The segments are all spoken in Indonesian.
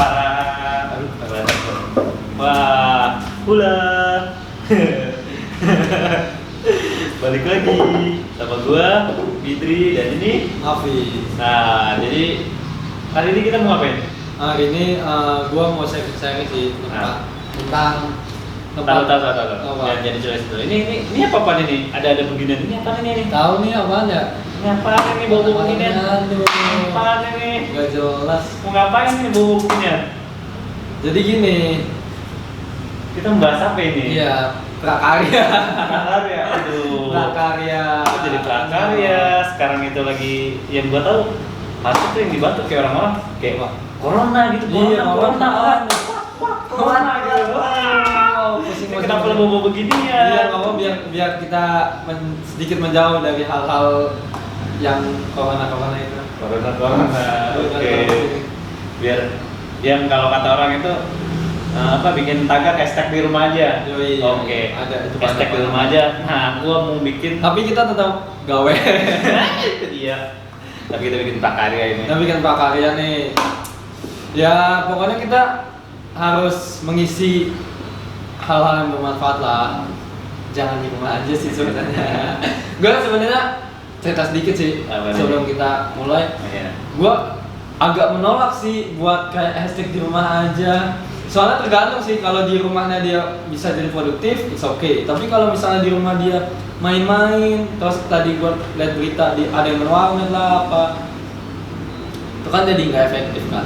parah. Aduh, wah, ulah. Balik lagi sama gua, Fitri, dan ini Hafiz. Nah, jadi hari ini kita mau ngapain? Hari ini gua mau share sih tentang Tahu. Apa? Jadi jelasin dulu. Ini apa ini? Ada beginian. Ini apa ini? Tahu nih apaan ya? Ini apa ini bawa beginian? Aduh. Apaan ini? Gak jelas. Mau ngapain ini bawa beginian? Jadi gini. Kita membahas apa ini? Iya, prakarya. Prakarya. Aduh. Prakarya. Kok jadi prakarya? Sekarang itu lagi yang gua tahu masuk tuh yang dibantu kayak orang-orang kayak corona gitu. Iya, Corona gitu. Pusing. Kenapa lo bawa begini ya? Iya, ngomong biar kita sedikit menjauh dari hal-hal yang corona itu. Corona. Oke. Biar yang kalau kata orang itu bikin tagar hashtag di rumah aja. Yoi, Oke. ada itu Hashtag di rumah aja. Nah, gua mau bikin. Tapi kita tetap gawe. Itu dia. Tapi kita bikin prakarya ini. Kita bikin prakarya nih. Ya pokoknya kita harus mengisi hal-hal yang bermanfaat lah. Jangan di rumah aja sih sebenarnya. Gue sebenarnya cerita sedikit sih sebelum kita mulai. Iya. Gue agak menolak sih buat kayak hashtag di rumah aja. Soalnya tergantung sih, kalau di rumahnya dia bisa jadi produktif, it's okay. Tapi kalau misalnya di rumah dia main-main, terus tadi gue lihat berita ada yang berwarnet lah apa, itu kan jadi nggak efektif kan.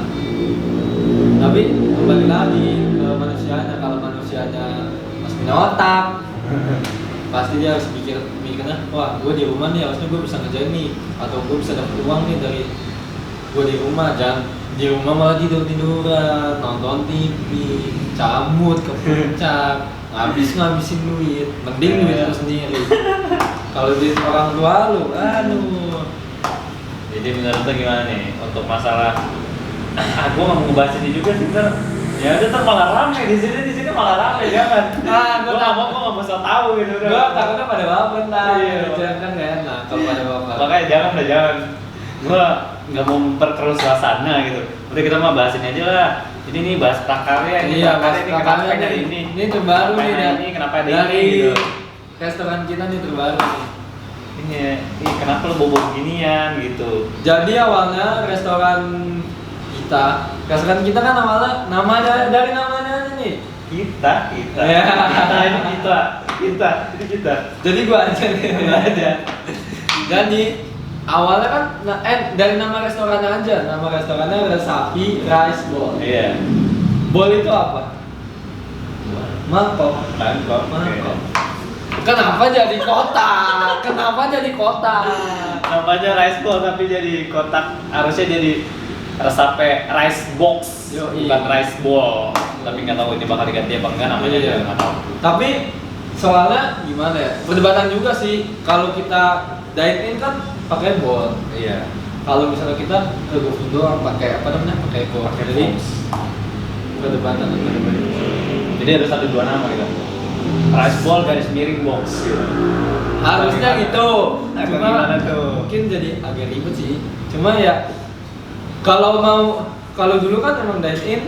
Tapi kembali lagi ke manusianya, kalau manusianya masih punya otak, pasti dia harus mikirnya, wah gue di rumah nih harusnya gue bisa ngerjain nih, atau gue bisa dapat uang nih dari gue di rumah. Jangan di rumah malah tiduran, nonton TV, camut ke puncak, ngabisin duit, mending duit lu sendiri. Kalau duit orang tua lu, aduh. Jadi menurut lo gimana nih untuk masalah gua nggak mau ngebahas ini juga sih ntar. Ya udah ntar malah rame di sini malah rame jangan. Gua nggak mau so tahu gitu. Gua takutnya pada baper ntar. Iya. Jangan kan gak enak kalau pada baper. Makanya jangan. Gua nggak mau memperkeruh suasana gitu. Udah kita mau bahas ini aja lah. Ini nih bahas prakarya ini. Iya, Prakarya ini kenapa prakarya ada nih. ini? Ini terbaru nih ini kenapa ada dari ini gitu. restoran kita nih terbaru nih. Ini kenapa lo bobo beginian gitu. Jadi awalnya restoran kita kan namanya dari namanya aja nih. Kita. Ya. Ini kita. Jadi gua aja nih. Jadi awalnya kan dari nama restorannya aja. Nama restorannya ada Sapi Rice Bowl. Iya. Bowl itu apa? Mangkok. Oke. Kenapa jadi kotak? Namanya rice bowl tapi jadi kotak, harusnya jadi resape rice box, Yoi. bukan rice bowl. Tapi nggak tahu ini bakal diganti apa enggak namanya, Iya. nggak tahu. Tapi soalnya gimana ya? Perdebatan juga sih. Kalau kita dine in kan pakai bowl. Iya. Kalau misalnya kita ke GoFood doang pakai pakai bowl. Jadi perdebatan. Jadi harus ada dua nama gitu. Rice bowl garis miring box. Gitu. Harusnya gitu. Agak Cuma gimana tuh? mungkin jadi agak ribet sih. Cuma ya kalau dulu kan emang dine in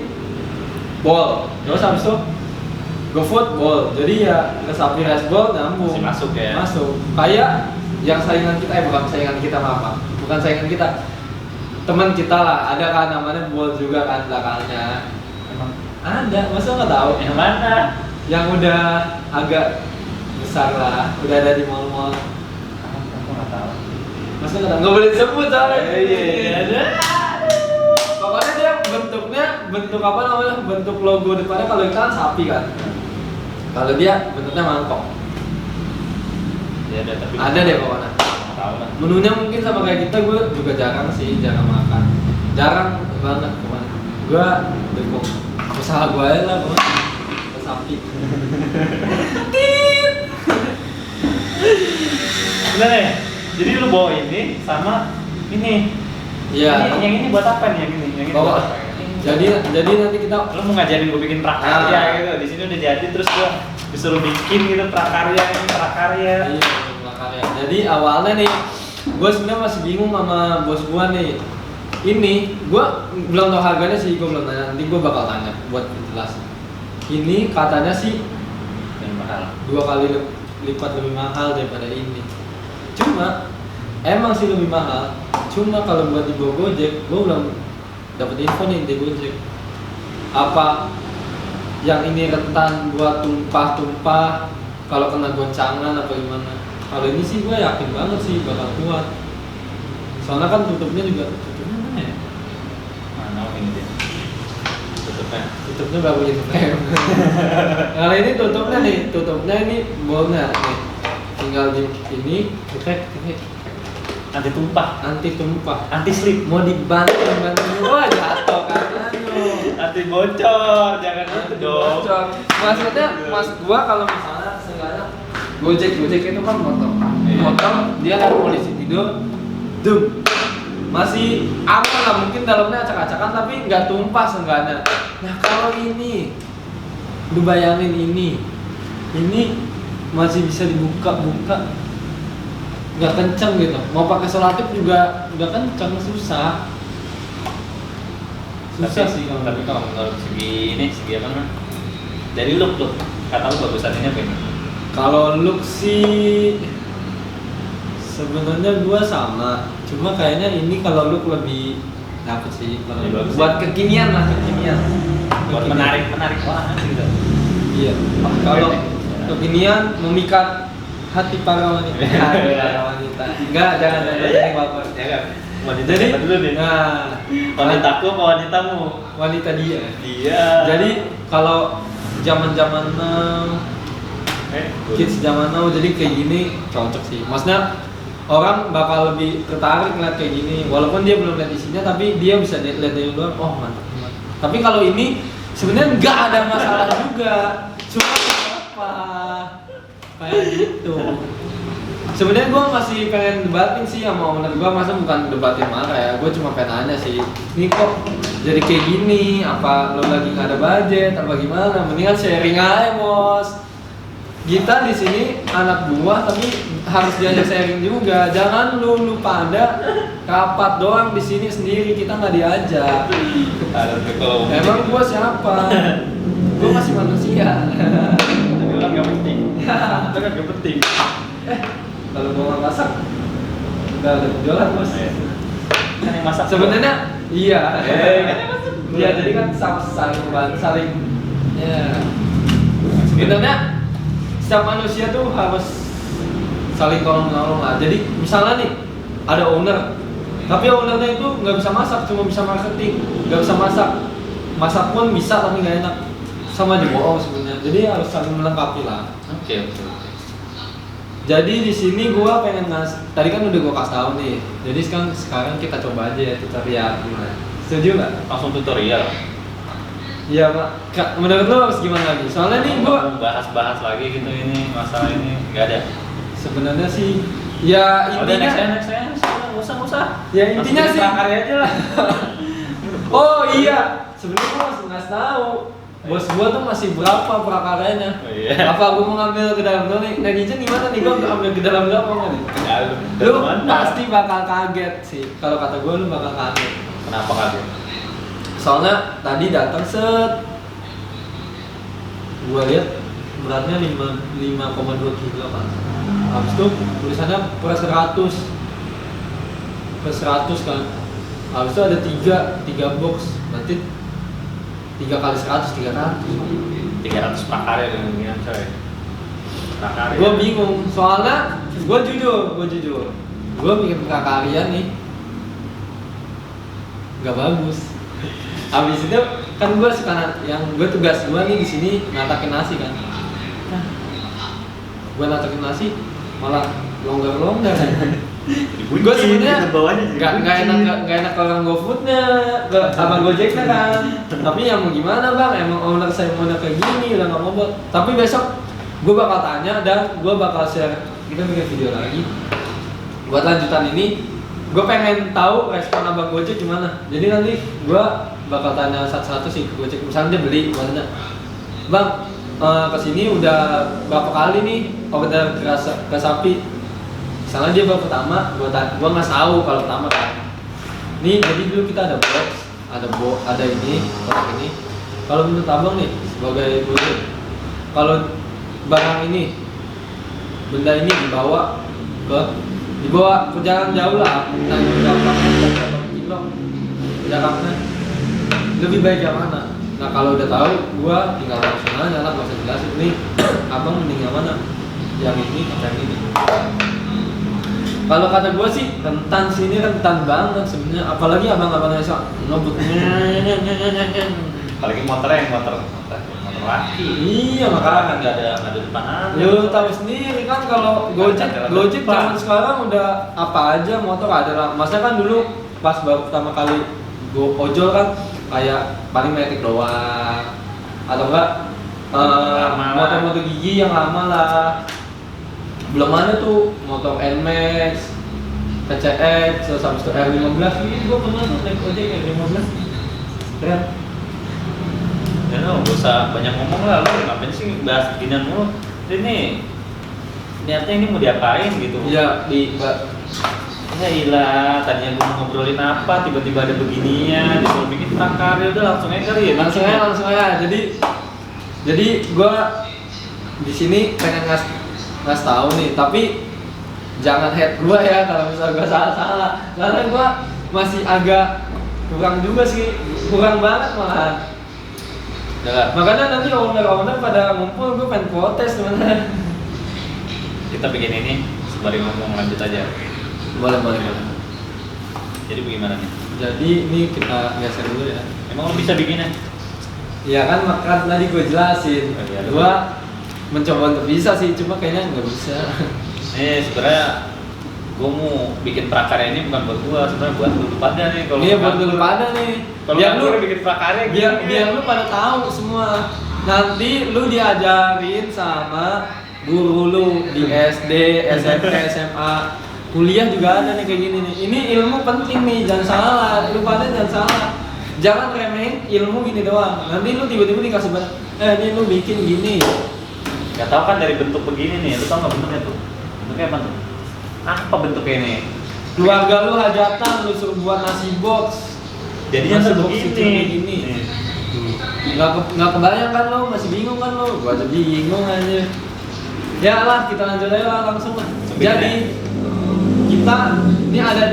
bowl. Terus habis itu GoFood bowl. Jadi ya ke Sapi Rice Bowl nyambung. Masih masuk ya. Masuk. Kayak yang saingan kita bukan saingan kita bukan saingan kita. Teman kita lah, ada kan namanya bowl juga kan belakangnya. Emang Ada, masa nggak tahu? yang mana? Yang udah agak besar lah, udah ada di mall-mall. Aku nggak tahu. Masa nggak boleh disebut soalnya. Iya. Pokoknya dia bentuk apa namanya? Bentuk logo depannya kalau kita kan sapi kan. Kalau dia bentuknya mangkok. Ya ada tapi. Ada deh pokoknya. Nggak tahu lah. Menunya mungkin sama kayak kita, gue juga jarang makan. Jarang banget kemana. Gue dukung usaha gue aja lah pokoknya. Ke sapi. Bener ya? Jadi lu bawa ini sama ini. Iya. Yang ini buat apa nih? Yang ini Bawa. buat apa? Jadi nanti kita Lu mau ngajarin gue bikin prakarya gitu. Di sini udah jadi terus gue disuruh bikin gitu prakarya. Iya, prakarya. Jadi awalnya nih, gue sebenarnya masih bingung sama bos gue nih. ini gua belum tahu harganya sih, gua belum tanya, nanti gua bakal tanya buat jelas. Ini katanya sih Yang mahal. 2 kali lipat lebih mahal daripada ini. Cuma emang sih lebih mahal. Cuma kalau buat dibawa Gojek, gua belum dapat info nih di Gojek. Apa yang ini rentan buat tumpah-tumpah kalau kena goncangan apa gimana? Kalau ini sih gua yakin banget sih bakal kuat. Soalnya kan tutupnya mana ya? Mana ini dia? Tutupnya bagus itu. Kalau ini tutupnya ini bolnya nih. Tinggal di ini, cekrek. Anti tumpah, Anti tumpah. anti slip, Mau dibantu, wah jatuh kan. anti bocor, jangan itu dong. Bocor. Maksudnya, maksud gua kalau misalnya seenggaknya Gojek itu kan motor. Iya. Motor dia kan polisi tidur, dum. Masih aman lah, mungkin dalamnya acak-acakan tapi nggak tumpah seenggaknya. Nah kalau ini, lu bayangin ini masih bisa dibuka-buka, nggak kenceng gitu. Mau pakai solatif juga nggak kenceng, susah sih kalau Tapi kalau menurut segi apa namanya? Dari look kata lu bagusan ini apa ini? Kalau look sih sebenarnya gua sama, cuma kayaknya ini kalau look lebih dapet sih kalau Lebih bagus buat ya? kekinian. Buat menarik orang gitu. Iya. Kalau kekinian memikat hati para wanita. Enggak, jangan yang baper. Ya kan? Wanita Jadi, siapa dulu nih? nah, Wanitaku apa wanitamu? wanita dia. Dia. Jadi kalau zaman-zaman now, kids zaman now, jadi kayak gini cocok sih. Maksudnya orang bakal lebih tertarik ngeliat kayak gini, walaupun dia belum lihat isinya, tapi dia bisa lihat dari luar. Oh mantap. Tapi kalau ini sebenarnya nggak ada masalah juga, cuma apa kayak gitu. Sebenarnya gue masih pengen debatin sih sama owner gue, masa bukan debatin marah ya, gue cuma pengen nanya sih, ini kok jadi kayak gini, apa lo lagi nggak ada budget, apa gimana? Mendingan sharing aja bos. Kita di sini anak buah tapi harus diajak sharing juga. Jangan lu pada rapat doang di sini sendiri, kita nggak diajak. Emang gua siapa? Gua masih manusia. Tapi kan gak penting. Itu kan gak penting. Kalau gua nggak masak, nggak ada penjualan bos. Kan yang masak. Sebenarnya iya. Kan yang masak. Iya, jadi kan saling. Ya. Sebenarnya setiap manusia tuh harus saling tolong menolong lah. Jadi misalnya nih ada owner, tapi ownernya itu nggak bisa masak, cuma bisa marketing, nggak bisa masak pun bisa tapi nggak enak, sama aja bohong sebenarnya. Jadi harus saling melengkapi lah. Oke. Jadi di sini gua pengen tadi kan udah gua kasih tahu nih, jadi sekarang kita coba aja ya tutorial gimana. Setuju nggak? Langsung tutorial. Iya Pak. Kak, menurut lo harus gimana lagi? Soalnya nih gua bahas lagi gitu ini masalah ini nggak ada. sebenarnya sih ya Udah intinya next nggak usah. ya intinya Langsung sih prakarya aja lah. oh iya sebenarnya gua masih nggak tahu bos gua tuh masih berapa prakaryanya. Oh, iya. Apa gua mau ngambil ke dalam dulu nih? Netizen gimana nih? Gua ambil ke dalam dulu apa enggak nih? Ya, Lu mana? pasti bakal kaget sih. Kalau kata gua lu bakal kaget. Kenapa kaget? Soalnya tadi datang set, gua lihat beratnya 5,2 kilo kan. Habis itu tulisannya per 100 kan. Habis itu ada 3 box, berarti 3 kali 100 300 prakarya dengan coy. Prakarya. Gua bingung, soalnya gua jujur, gua bikin prakarya nih nggak bagus. Habis itu kan gue suka yang gue tugas gue nih di sini natakin nasi kan. Nah, gue natakin nasi malah longgar kan. Gue sebenarnya nggak enak kalau GoFoodnya, sama Gojeknya kan. Tapi ya mau gimana bang, emang owner saya mau kayak gini udah nggak mau buat. Tapi besok gue bakal tanya dan gue bakal share, kita bikin video lagi buat lanjutan ini. Gue pengen tahu respon abang Gojek gimana. Jadi nanti gue bakal tanya satu-satu sih ke Gojek. Misalnya dia beli, gue tanya, bang kesini udah berapa kali nih order ke sapi. Misalnya dia baru pertama, gue nggak tahu kalau pertama kan. Nih jadi dulu kita ada box, ada ini, kotak ini. Kalau menurut abang nih sebagai guru, kalau barang ini, benda ini dibawa ke jalan jauh lah, entah itu berapa kilo jaraknya, lebih baik yang mana? Nah kalau udah tahu, gua tinggal langsung aja lah, gak usah jelasin nih, abang mending yang mana? Yang ini atau yang ini? Kalau kata gua sih rentan sini rentan banget sebenarnya, apalagi abang-abang yang sok ngebut. Apalagi motornya yang motor laki. Iya makanya nggak ada depan aja. Lu tahu sendiri kan kalau Gojek zaman sekarang udah apa aja motor ada lah. Masa kan dulu pas baru pertama kali ojol kan kayak paling metik doang atau enggak motor-motor gigi yang lama lah. Belum ada tuh motor NMAX, TCX, terus habis itu R15. Ini gua pernah tuh naik ojek R15. Keren. Ya lo gak usah banyak ngomong lah, lo ngapain sih bahas beginian mulu. Ini niatnya ini mau diapain gitu. Iya, Ya ilah, tadinya gue mau ngobrolin apa, tiba-tiba ada beginian, disuruh bikin prakarya, udah langsung aja kali ya. langsung aja. Jadi gua di sini pengen ngasih tahu nih, tapi jangan hate gua ya kalau misalnya gua salah. Karena gua masih agak kurang juga sih, kurang banget malahan. Udah, Makanya nanti owner pada ngumpul, gue pengen protes sebenarnya. kita bikin ini sembari ngomong lanjut aja. Boleh. Jadi bagaimana nih? Jadi ini kita geser dulu ya. Emang lo bisa bikinnya? Iya kan, maka tadi gue jelasin. Oh, iya, Gua mencoba untuk bisa sih, cuma kayaknya nggak bisa. Sebenarnya gue mau bikin prakarya ini bukan buat gue, sebenarnya buat lu pada nih. Kalau Iya buat dulu pada nih. Kalau Biar lu bikin prakarya, biar lu pada tahu semua. Nanti lu diajarin sama guru lu di SD, SMP, SMA, kuliah juga ada nih kayak gini nih. Ini ilmu penting nih, jangan salah. Lu pada jangan salah. Jangan remehin ilmu gini doang. Nanti lu tiba-tiba dikasih barang, ini lu bikin gini. Gak tau kan dari bentuk begini nih, lu tau nggak bentuknya tuh? Bentuknya apa tuh? Apa bentuknya ini? Keluarga lu hajatan, lu suruh buat nasi box. Jadinya Nasi tuh box begini. kecil kayak gini. Nggak kebayang kan lo, masih bingung kan lo? Gua aja bingung aja. Ya lah, kita lanjut aja lah langsung lah. Jadi kita ini ada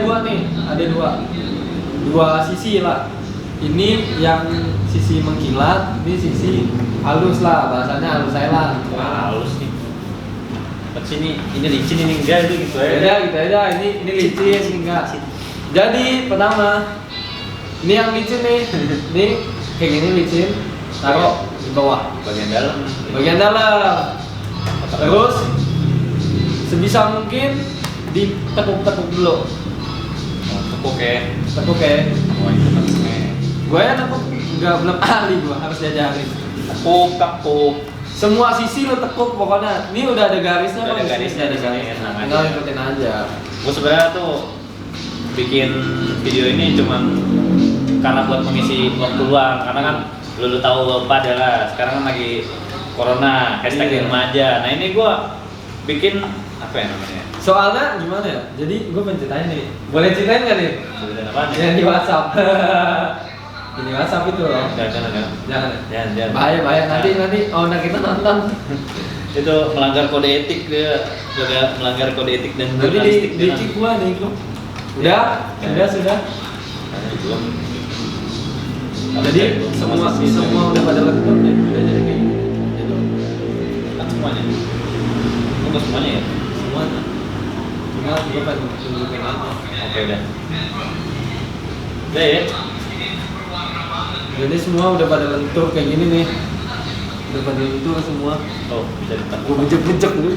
dua sisi lah. Ini yang sisi mengkilat, ini sisi halus lah, bahasanya halus saya lah. Wah, halus nih. Sini, ini licin, ini enggak, itu gitu aja. Gitu aja. Ini licin, ini enggak. Jadi pertama, ini yang licin nih, ini kayak gini licin, taruh di bawah, Bagian dalam. bagian dalam. Terus sebisa mungkin ditekuk-tekuk dulu. Oh, tepuk ya. Tekuk ya. Oh, itu tepuknya. Gue ya tekuk belum ahli, gue harus diajarin. Tepuk. Semua sisi lo tekuk pokoknya. Ini udah ada garisnya. Udah ada kok, garisnya di sini, garisnya. tenang Tinggal aja. ikutin aja. Gue sebenarnya tuh bikin video ini cuman karena buat mengisi waktu luang, karena kan lu tahu pada lah sekarang kan lagi corona, hashtag di Iya. rumah aja. Nah ini gue bikin apa ya namanya? Soalnya gimana ya? Jadi gue pengen ceritain nih. Boleh ceritain nggak nih? Sebutan apa nih? Yang di WhatsApp. Ini WhatsApp itu loh. Jangan. Jangan. Bahaya nanti owner kita nonton. Itu melanggar kode etik, dia udah melanggar kode etik dan Nanti jurnalistik. di kick gua nih grup. Udah. Belum. Jadi semua udah pada lengkap deh. Udah jadi kayak gini. Gitu. Kan semuanya. Bukan semuanya ya? Semuanya. Tinggal gua pengen tunjukin aja. Oke udah. Udah ya. Jadi semua udah pada lentur kayak gini nih. Udah pada lentur semua. Oh bisa ditekuk. Gua bejek dulu.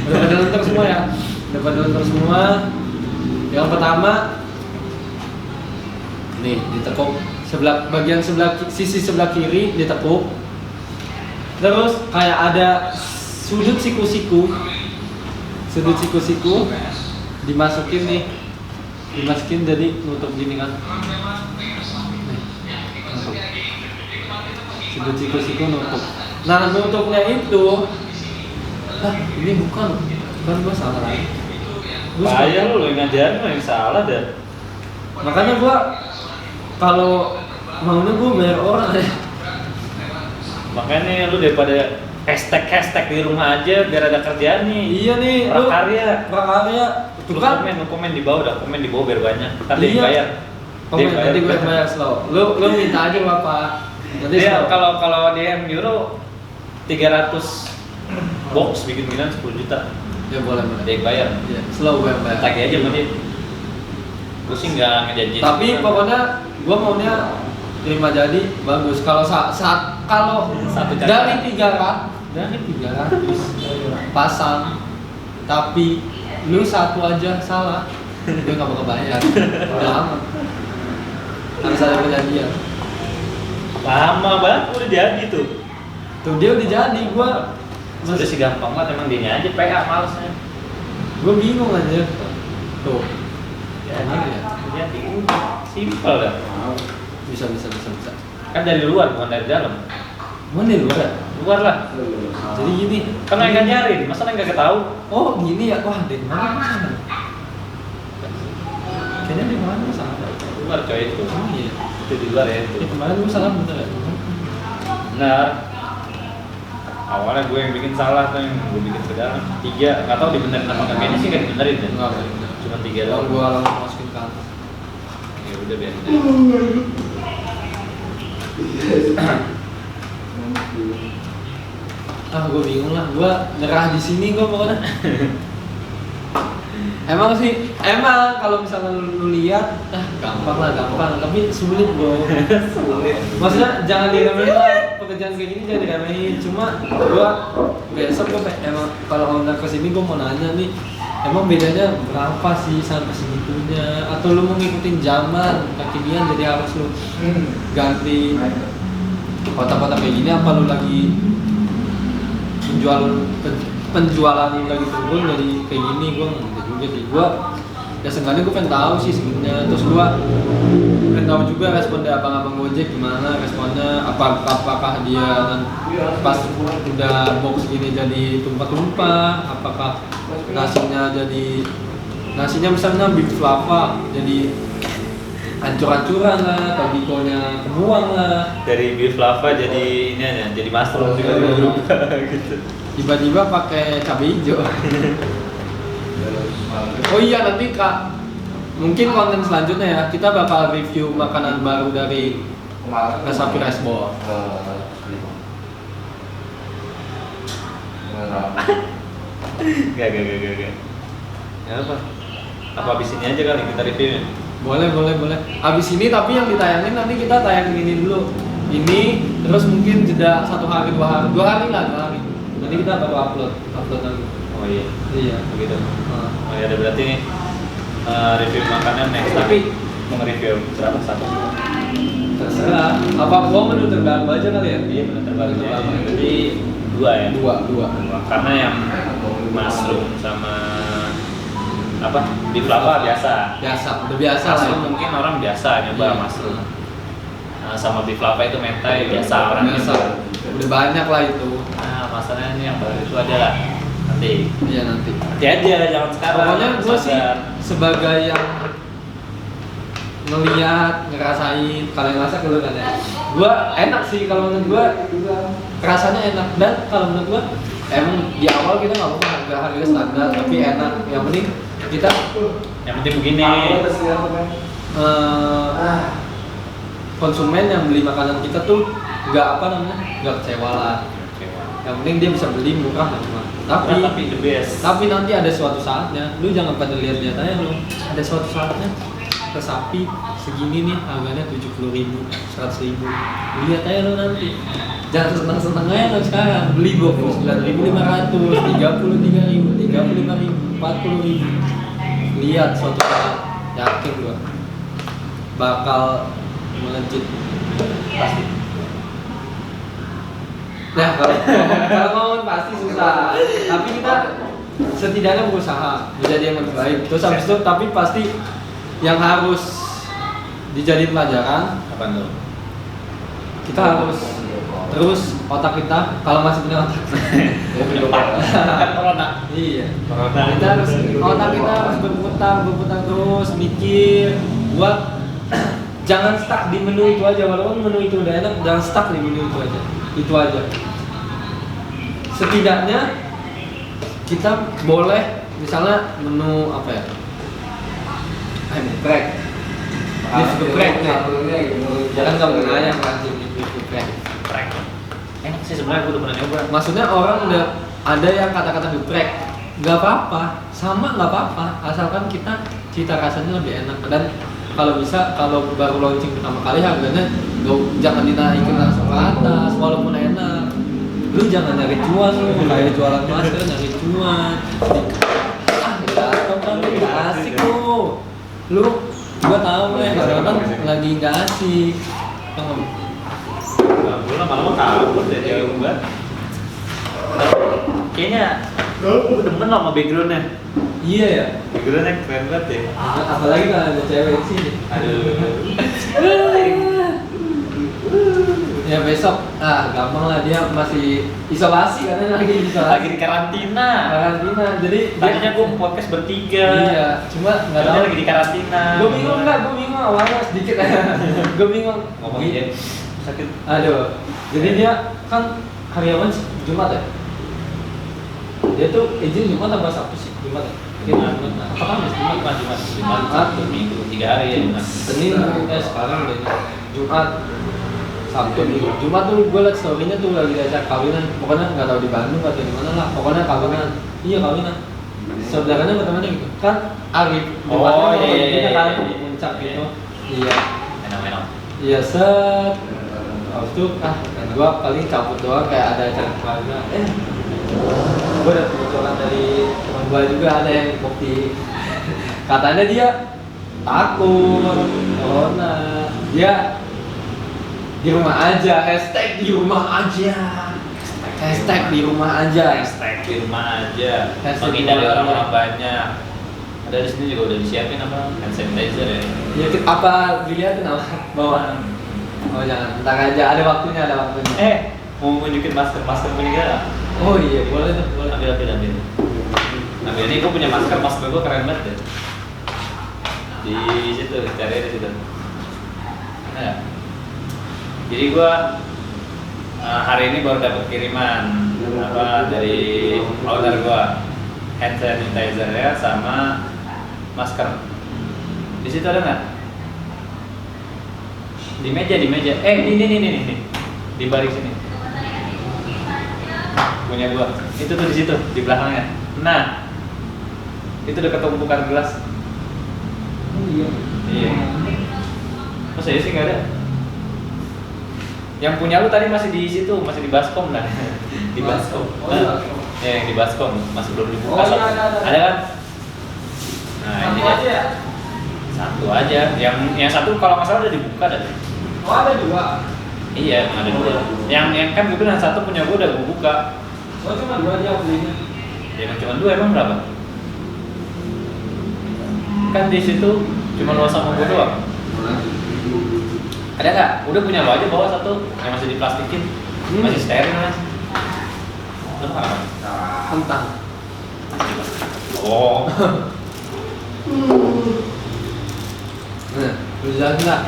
Udah pada lentur semua ya. Udah pada lentur semua. Yang pertama nih ditekuk bagian sisi sebelah kiri ditekuk. Terus kayak ada sudut siku-siku dimasukin nih, dimasukin jadi nutup gini kan. Nutup. Sudut siku nutup. Nah nutupnya itu, ini bukan gua salah lagi. Bahaya lu yang ngajarin lu yang salah dah. Makanya gua kalau maunya gua bayar orang ya. Makanya lu daripada hashtag di rumah aja biar ada kerjaan nih. Iya nih, lu prakarya itu Lu kan komen di bawah, komen di bawah biar banyak. Nanti Iya. bayar. komen nanti gue yang bayar slow. Lu minta aja Bapak. Nanti Dia slow. kalau DM Euro 300 box bikin 10 juta. Ya boleh. Dia yang bayar. Iya, slow gue yang bayar. Tagih aja sama dia. Gue sih nggak ngejanjiin. Tapi pokoknya gua maunya terima jadi bagus. Kalau kalau Satu cara. dari 300 pasang, tapi lu satu aja salah, gue nggak bakal bayar. Udah amat. Harus ada perjanjian. Lama banget udah jadi tuh. Tuh dia udah jadi, gua Udah sih gampang banget, emang dia aja PA malesnya. gua bingung aja. Tuh, Jadi udah simpel dah. bisa. Kan dari luar bukan dari dalam. Mana di luar ya? Luar lah. Jadi gini. Kan yang ngajarin, masa yang nggak tahu? Oh gini ya, wah dari mana sana? Kayaknya dari mana sana? Luar coy itu. Oh iya. Itu di luar ya itu. Ya, kemarin gue salah bener ya? Benar. Awalnya gue yang bikin salah tuh yang gue bikin ke dalam. 3, nggak tahu dibenerin apa nggak, kayaknya sih nggak dibenerin ya. Enggak. Cuma 3 Kalau doang. gue langsung masukin ke atas. Ya udah biarin. Gue bingung lah. Gue nyerah di sini gue pokoknya. Emang kalau misalnya lu lihat, gampang, tapi sulit bro. Maksudnya jangan diremehin lah, pekerjaan kayak gini jangan diremehin. Cuma gua besok emang kalau owner kesini gua mau nanya nih, emang bedanya berapa sih sampai segitunya? Atau lu mau ngikutin zaman kekinian jadi harus lu ganti kotak-kotak kayak gini? Apa lu lagi penjualan lu lagi turun jadi kayak gini? Gua nggak juga sih. Gua ya seenggaknya gue pengen tahu sih sebenarnya. Terus gue pengen tahu juga respon dari abang-abang Gojek gimana responnya, apakah dia pas udah box gini jadi tumpah-tumpah, apakah nasinya misalnya beef lava jadi hancur-hancuran lah, atau bikonya kebuang lah, Dari beef lava jadi ini aja, jadi mushroom juga berubah gitu. tiba-tiba pakai cabai hijau. Oh iya, nanti Kak, mungkin konten selanjutnya ya, kita bakal review makanan baru dari Resapi Rice Bowl. Gak. Ya apa? Apa abis ini aja kali kita reviewnya? Boleh. Abis ini tapi yang ditayangin nanti kita tayangin ini dulu. Ini terus mungkin jeda 1 hari 2 hari. 2 hari. Nanti kita baru upload lagi. Oh iya. Iya. Begitu. Oh ya, ada berarti nih review makanan next. Tapi mau nge-review berapa satu? Terserah. Apa gua menu terbaru aja kali ya? Iya, benar terbaru. Terbaru. Jadi 2 ya. Dua. Karena yang mushroom sama apa? Beef lava biasa. Udah biasa lah. Mushroom mungkin orang biasa nyoba Iya. mushroom. Sama beef lava itu mentai biasa orang Biasa. nyoba. Udah banyak lah itu. Nah, masalahnya ini yang baru itu adalah nanti. Iya nanti. Nanti aja, jangan sekarang. Pokoknya gue sih Sabar. sebagai yang ngeliat, ngerasain, kalian ngerasa kalau kan ya. Gue enak sih kalau menurut gue, rasanya enak. Dan kalau menurut gue, emang di awal kita nggak apa-apa harga standar, tapi enak. Yang penting kita Yang penting begini. konsumen yang beli makanan kita tuh nggak kecewa lah. Yang penting dia bisa beli murah lah. Tapi the best. Tapi nanti ada suatu saatnya, lu jangan pada lihat-lihat aja lu. Ada suatu saatnya Resapi segini nih harganya 70.000, 100.000. Lihat aja lu nanti. Jangan seneng-seneng aja lu sekarang. Beli 29.500, 33.000, 35.000, 40.000. Lihat suatu saat, yakin gua bakal melejit pasti. Nah kalau ngomong pasti susah, tapi kita setidaknya berusaha menjadi yang lebih baik. Terus habis itu tapi pasti yang harus dijadiin pelajaran, Apa tuh? kita harus terus otak kita kalau masih punya otak. Kan corona. Iya. Corona. Kita harus otak kita harus berputar terus mikir buat jangan stuck di menu itu aja, walaupun menu itu udah enak, jangan stuck di menu itu aja. Setidaknya kita boleh misalnya menu apa ya, geprek, beef geprek nih, jangan kamu nanya kan beef geprek. Enak sih sebenarnya, gue udah pernah nyoba. Maksudnya orang udah ada yang kata-kata geprek, nggak apa-apa, sama nggak apa-apa, asalkan kita cita rasanya lebih enak. Dan kalau bisa, kalau baru launching pertama kali harganya jangan dinaikin langsung ke atas, walaupun enak. Lu jangan nyari cuan, lu kayak jualan masker nyari cuan. Kan nggak asik lu gua tahu kadang-kadang lagi nggak asik. Gue lama-lama kabur deh cewek gue. Kayaknya gue demen lah sama backgroundnya. Iya ya. Backgroundnya keren banget ya. Apalagi kalau ada cewek di sini. Ya besok, gampang lah, dia masih isolasi karena lagi isolasi. Lagi di karantina. Jadi tadinya gue podcast bertiga. Iya, cuma nggak tahu. Lagi di karantina. Gue bingung awalnya sedikit. Gue bingung. Ngomongin sakit. Aduh. Jadi dia kan karyawan Jumat ya. Dia tuh izin Jumat apa Sabtu sih? Jumat ya. Jumat. Apa kan? Jumat. Minggu 3 hari ya Jumat. Senin sekarang udah Jumat. Sabtu Minggu. Jumat tuh gue liat story-nya tuh lagi diajak kawinan. Pokoknya nggak tahu di Bandung atau di mana lah. Pokoknya kawinan. Iya kawinan. Saudaranya bertemannya gitu. Kan Arif. Oh iya. Kan puncak gitu. Iya. Enak. Iya set. Habis itu gue paling cabut doang kayak ada acara keluarga. Gue dapet bocoran dari teman gue juga, ada yang bukti. Katanya dia takut corona. Dia di rumah aja, hashtag di rumah aja. Hashtag di rumah aja. Menghindari orang-orang banyak. Ada di sini juga udah disiapin apa hand sanitizer ya. Ya apa dilihatin apa bawaan. Oh jangan, ntar aja, ada waktunya. Mau nunjukin masker punya gak? Oh iya, boleh tuh, boleh. Ambil. Ini gue punya masker gue keren banget deh. Di situ, cari di situ. Nah, jadi gue hari ini baru dapat kiriman dari owner gue, hand sanitizer ya sama masker. Di situ ada nggak? Di meja. Ini. Di balik sini. Punya gua. Itu tuh di situ, di belakangnya. Nah, itu dekat tumpukan gelas. Oh iya. Masa ya sih nggak ada? Yang punya lu tadi masih di situ, masih di baskom dah. Di baskom. Oh, iya. Yang di baskom masih belum dibuka. Oh, iya, ada. Ada kan? Nah, Satu ini aja ya? Satu aja. Yang satu kalau nggak salah udah dibuka dah. Oh ada dua. Iya, emang ada dua. Yang kan gue bilang satu punya gue udah gue buka. Oh cuma dua aja belinya. Ya cuma dua, emang berapa? Kan di situ cuma lo sama gue doang. Ada nggak? Udah punya lo aja bawa satu yang masih diplastikin, masih steril mas. Lo apa? Kentang. Oh. Nah, bisa nggak?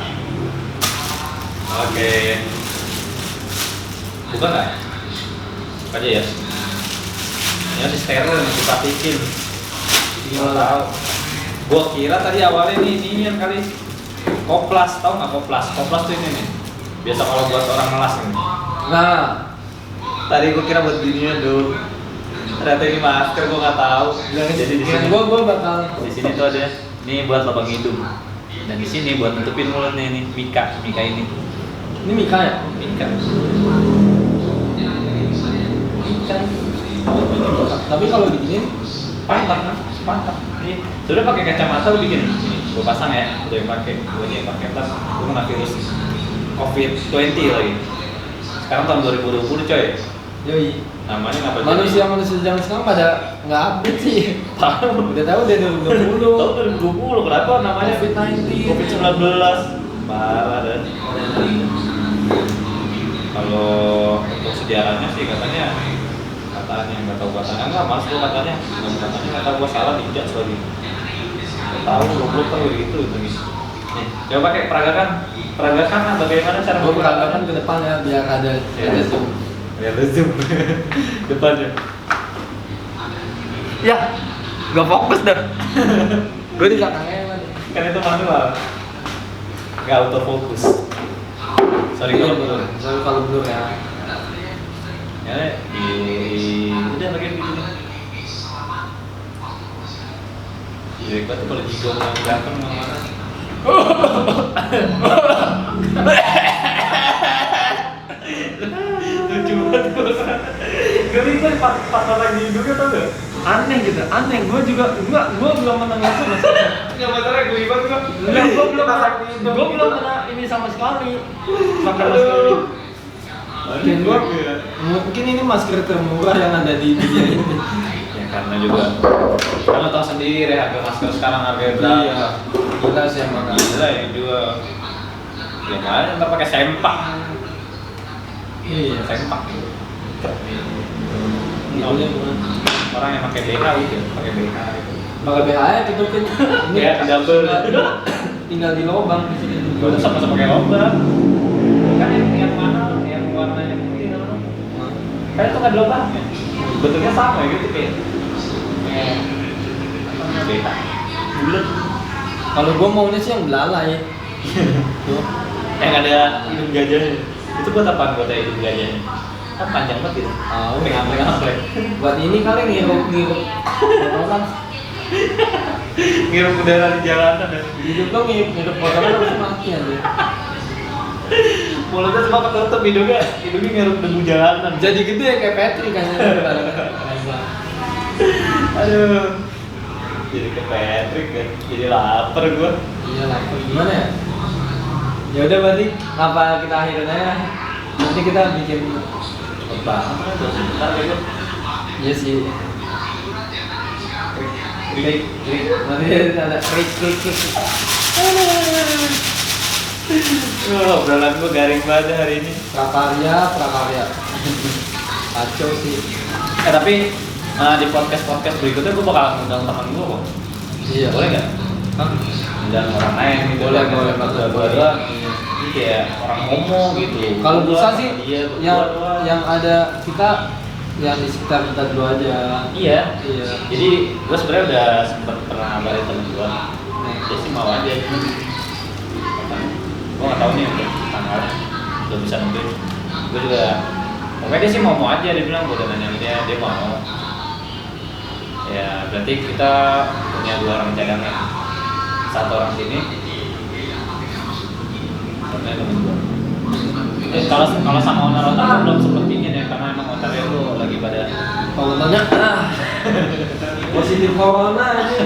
Oke. Buka nggak? Buka aja ya. Ini masih steril, masih diplastikin. Nggak tahu. Gua kira tadi awalnya ini yang kali koplas, tau nggak koplas? Koplas tuh ini nih. Biasa kalau buat orang melas ini. Nah, Tadi gua kira buat ginian dong. Ternyata ini masker, gua nggak tahu. Jadi di sini. gua bakal. Di sini tuh ada. Ini buat lubang hidung. Dan di sini buat nutupin mulutnya ini. Mika ini. Ini Mika ya? Mika. Tapi kalau begini Pantat. Ini sudah pakai kacamata lu bikin. Ini gua pasang ya. Udah yang pakai. Gua yang pakai tas. Gua kena virus COVID-20 lagi. Sekarang tahun 2020 coy. yoi. Namanya ngapa? Manusia zaman sekarang pada nggak update sih. Tahu. Udah tahu udah 2020. Tahun 2020 kenapa namanya COVID-19. COVID-19. Parah dan. Kalau untuk sejarahnya sih katanya nggak tahu katanya nggak mas tuh katanya nggak tahu gua salah tidak sorry nggak tahu lo tahu gitu nih Coba pakai peragakan atau bagaimana cara Gue peragakan ke depan ya biar ada zoom. Ya ada zoom depannya. Ya, gak fokus dah. Gue di belakangnya emang. Kan itu manual, nggak autofocus. Sorry kalau blur. Sorry kalau blur ya. Ya, udah bagian gitu. Jadi gue tuh kalau jigo yang belakang mana? Lucu banget. Gue pas lagi hidungnya tau gak? Aneh gitu, aneh. Gue belum pernah ngelakuin masalah. Nggak masalah gue ibat gue. Gue belum pernah ini sama sekali. Pakai masker ini. Mungkin ini masker termurah yang ada di dunia ini. Ya karena juga kamu tahu sendiri harga masker sekarang harganya berapa. Iya. Gila sih emang. Gila ya juga. Ya kan, ntar pakai sempak. Iya. Sempak. Iya. Orang yang pakai BH gitu, pakai BH gitu. Pakai BH gitu kan. Ini Ya, double. tinggal di lubang di sini. Gue sama-sama pakai lubang. Kan yang mana, yang warnanya putih namanya. Kan itu nggak ada lubangnya. Bentuknya sama gitu kayak. BH. Bulat. Kalau gue maunya sih yang belalai. Tuh. Yang ada hidung gajahnya. Itu buat apaan buat hidung gajahnya? Kan panjang banget gitu. Pegang-pegang. Buat ini kali ngirup orang. Ngirup udara di jalanan dan Hidup lo ngirup orang harus mati aja. mulutnya semua ketutup, hidungnya ngirup debu jalanan. Jadi gede kayak Patrick kayaknya. Aduh. Jadi ke Patrick kan. Jadi lapar gua. Iya lah, gimana ya? Ya udah berarti apa kita akhirin aja. Nanti kita bikin Cepet banget kan, 2 sebentar gitu. iya sih. Klik. Nanti ada klik. Obrolan gua garing banget hari ini. Prakarya. Kacau sih. Tapi di podcast berikutnya gua bakal ngundang teman gua kok. Iya. Boleh nggak? Hah? Undang orang lain gitu. Boleh. Berdua. Ini kayak orang ngomong gitu. Kalau Gua bisa sama sih dia, yang berdua doang. yang ada kita yang di sekitar kita dulu aja. Iya. Iya. Jadi gue sebenarnya udah sempet pernah ngabarin temen gue. Dia sih mau aja. Gue nggak tahu nih untuk tanggal. Belum bisa nentuin. Gue juga. Pokoknya dia sih mau aja. Dia bilang gue udah nanya dia mau. Ya berarti kita punya 2 orang cadangan. 1 orang sini. Temennya temen gue. Kalau sama owner gue belum sempet pingin ya karena emang ownernya tuh lagi pada Kalau tanya, positif corona aja.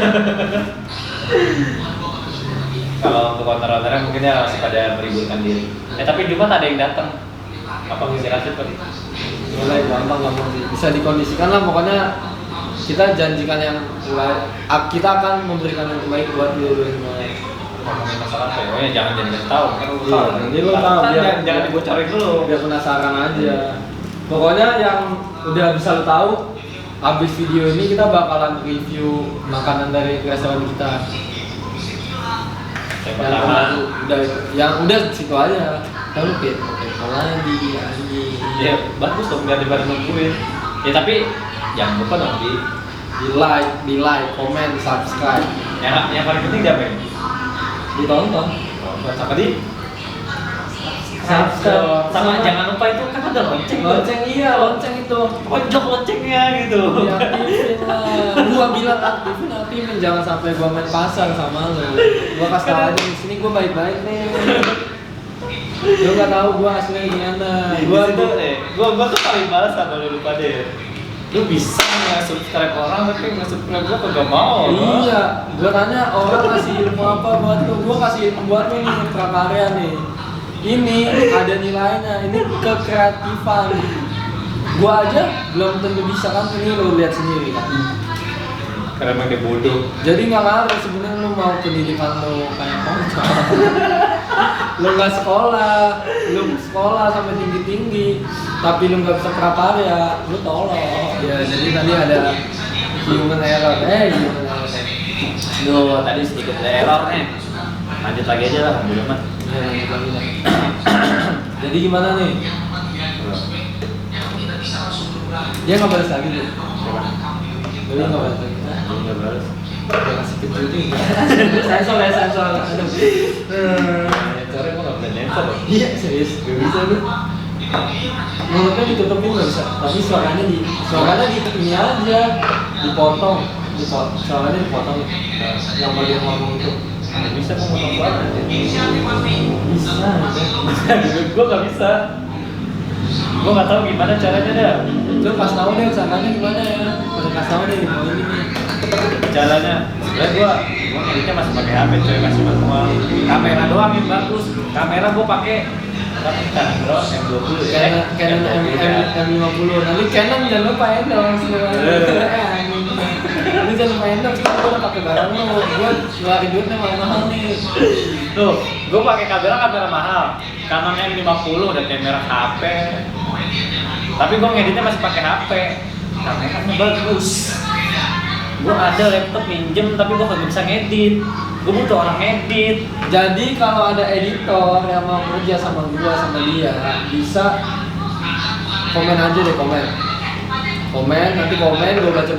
kalau untuk owner-ownernya mungkin ya masih pada meriburkan diri. Tapi Jumat ada yang datang. Apa bisa kasih tuh? Mulai gampang sih. Bisa dikondisikan lah pokoknya kita janjikan yang kita akan memberikan yang terbaik buat dulu semua. Ngomongin masalah apa ya? Oh ya jangan kasih tahu. Kan lu Iya, tahu. nanti lu tahu, Jangan dibocorin dulu. Biar penasaran aja. Pokoknya yang udah bisa lu tahu, abis video ini kita bakalan review makanan dari restoran kita. Yang Yang pertama, udah situ aja. Lalu kayak lagi anjing. ya bagus dong biar daripada nungguin. Ya tapi jangan lupa dong di like, comment, subscribe. yang paling penting dia apa ya? Ditonton. Sama di Subscribe. sama jangan lupa itu kan ada lonceng. Lonceng iya, lonceng itu. Pojok loncengnya gitu. Diaktifin lah. Gua bilang aktifin, jangan sampai gua main pasar sama lu. Gua kasih tau aja di sini gua baik-baik nih. Lu nggak tahu gua aslinya gimana. Gua tuh paling malas sama lu lupa deh. Lu bisa nge-subscribe orang tapi nge-subscribe gua kagak mau. Iya, gua tanya orang kasih ilmu apa buat lu. Gua kasih ilmu buat lu nih, prakarya nih. Ini ada nilainya, ini kekreatifan. Gua aja belum tentu bisa kan, ini lu lihat sendiri kan. Karena emang dia bodoh. Jadi nggak ngaruh sebenarnya lu mau pendidikan lu kayak pocong. Lu nggak sekolah, lu sekolah sampai tinggi, tapi lu nggak bisa prakarya, lu tolong. Ya jadi tadi ada human error. Duh, tadi sedikit ada error nih. Lanjut lagi aja lah, bodo amat. Ya, lanjut lagi lah. Jadi gimana nih? Dia nggak balas lagi tuh. Siapa? Dia nggak balas lagi. Ini nggak balas. Dia kasih kecil juga. Sensor ya sensor. Caranya gua nggak bisa nensor loh. Iya serius, gak bisa tuh. Mulutnya ditutupin nggak bisa, tapi suaranya di ini aja, dipotong, suaranya dipotong. Yang bagian ngomong itu Nggak bisa gua ngomong suara. bisa aja. Gua nggak bisa. Gua nggak tahu gimana caranya dah. Lu pas tahu deh usahakannya gimana ya? Udah kasih tahu deh di mau ini nih. Caranya sebenarnya gua ngeditnya masih pakai HP coy, masih manual. Kamera doang yang bagus. Kamera gua pakai Bro, M20 ya. Canon M50. Nanti Canon jangan lupa endorse lu. Nanti jangan lupa endorse, gua udah pakai barang lu. Gua ngeluarin duitnya mahal-mahal nih. Tuh, gua pakai kamera mahal. Canon M50 udah kamera HP. Tapi gua ngeditnya masih pakai HP. Kameranya bagus. Gua ada laptop minjem tapi gua kagak bisa ngedit. Gua butuh orang ngedit. Jadi kalau ada editor yang mau kerja sama gua sama dia, bisa komen aja deh komen. Nanti komen gua baca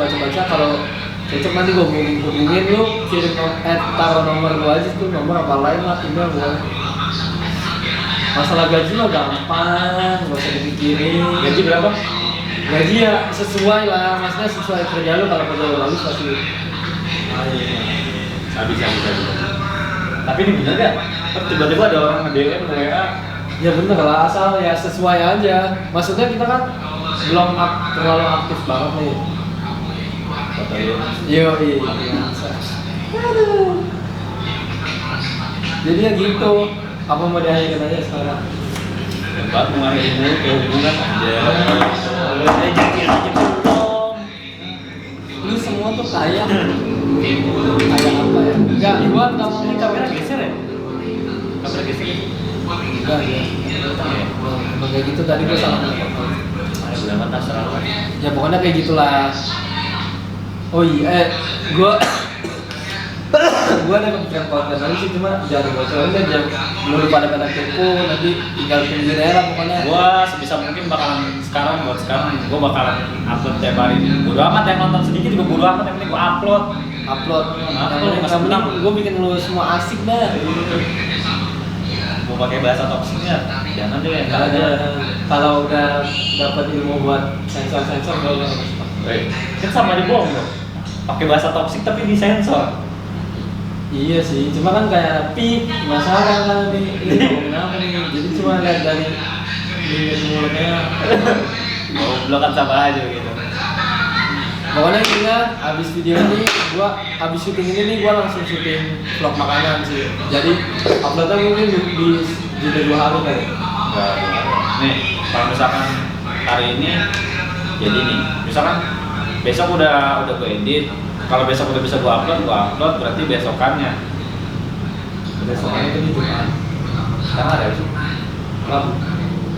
kalau cocok nanti gua hubungin lu, kirim taruh nomor gua aja tuh, nomor apa lain lah, email gua. Masalah gaji mah gampang, gak usah dipikirin. Gaji berapa? Gaji ya sesuai lah, maksudnya sesuai kerja lu, kalau kerja lu bagus pasti. Habis. Tapi ini bener gak? Tiba-tiba ada orang nge-DM WA. Ya bener lah, asal ya sesuai aja. Maksudnya kita kan belum terlalu aktif banget nih. Iya. Jadi ya gitu. Apa mau diakhirin aja sekarang? Tempat mengakhiri dulu ke hubungan aja. Saya jadian aja belum. Lu semua tuh kaya. Kaya apa ya? Enggak, gua nggak mau Ini kamera geser ya? Kamera geser ya? Enggak ya. Emang kayak gitu tadi gua salah ngomong. Ada berapa terserah lah. Ya pokoknya kayak gitulah. Oh iya, gua ada kepikiran konten lagi sih, cuma jangan bocorin deh, jangan belum pada kepo, nanti tinggal tungguin aja lah pokoknya. Gua sebisa mungkin bakalan sekarang gua bakalan upload tiap hari. Bodo amat yang nonton sedikit juga bodo amat, yang penting gua upload. Yang penting gua bikin lu semua asik dah. Mau pakai bahasa toksiknya jangan deh, enggak Nggak ada. Kalau udah dapat ilmu buat sensor gua nggak suka. Kan sama aja bohong dong. Pakai bahasa toksik tapi disensor. Iya sih, cuma kan kayak masalah kan ini ngomongin apa nih, jadi cuma lihat dari mulutnya. Goblok kan sama aja gitu. Pokoknya intinya abis video ini abis syuting ini gua langsung syuting vlog makanan sih. Jadi uploadnya mungkin di jeda 2 hari kali. Enggak. Nih, kalau misalkan hari ini jadi nih, misalkan besok udah gue edit. Kalau besok udah bisa gua upload berarti besokannya. Besokannya itu di Jumat. Sekarang ada sih.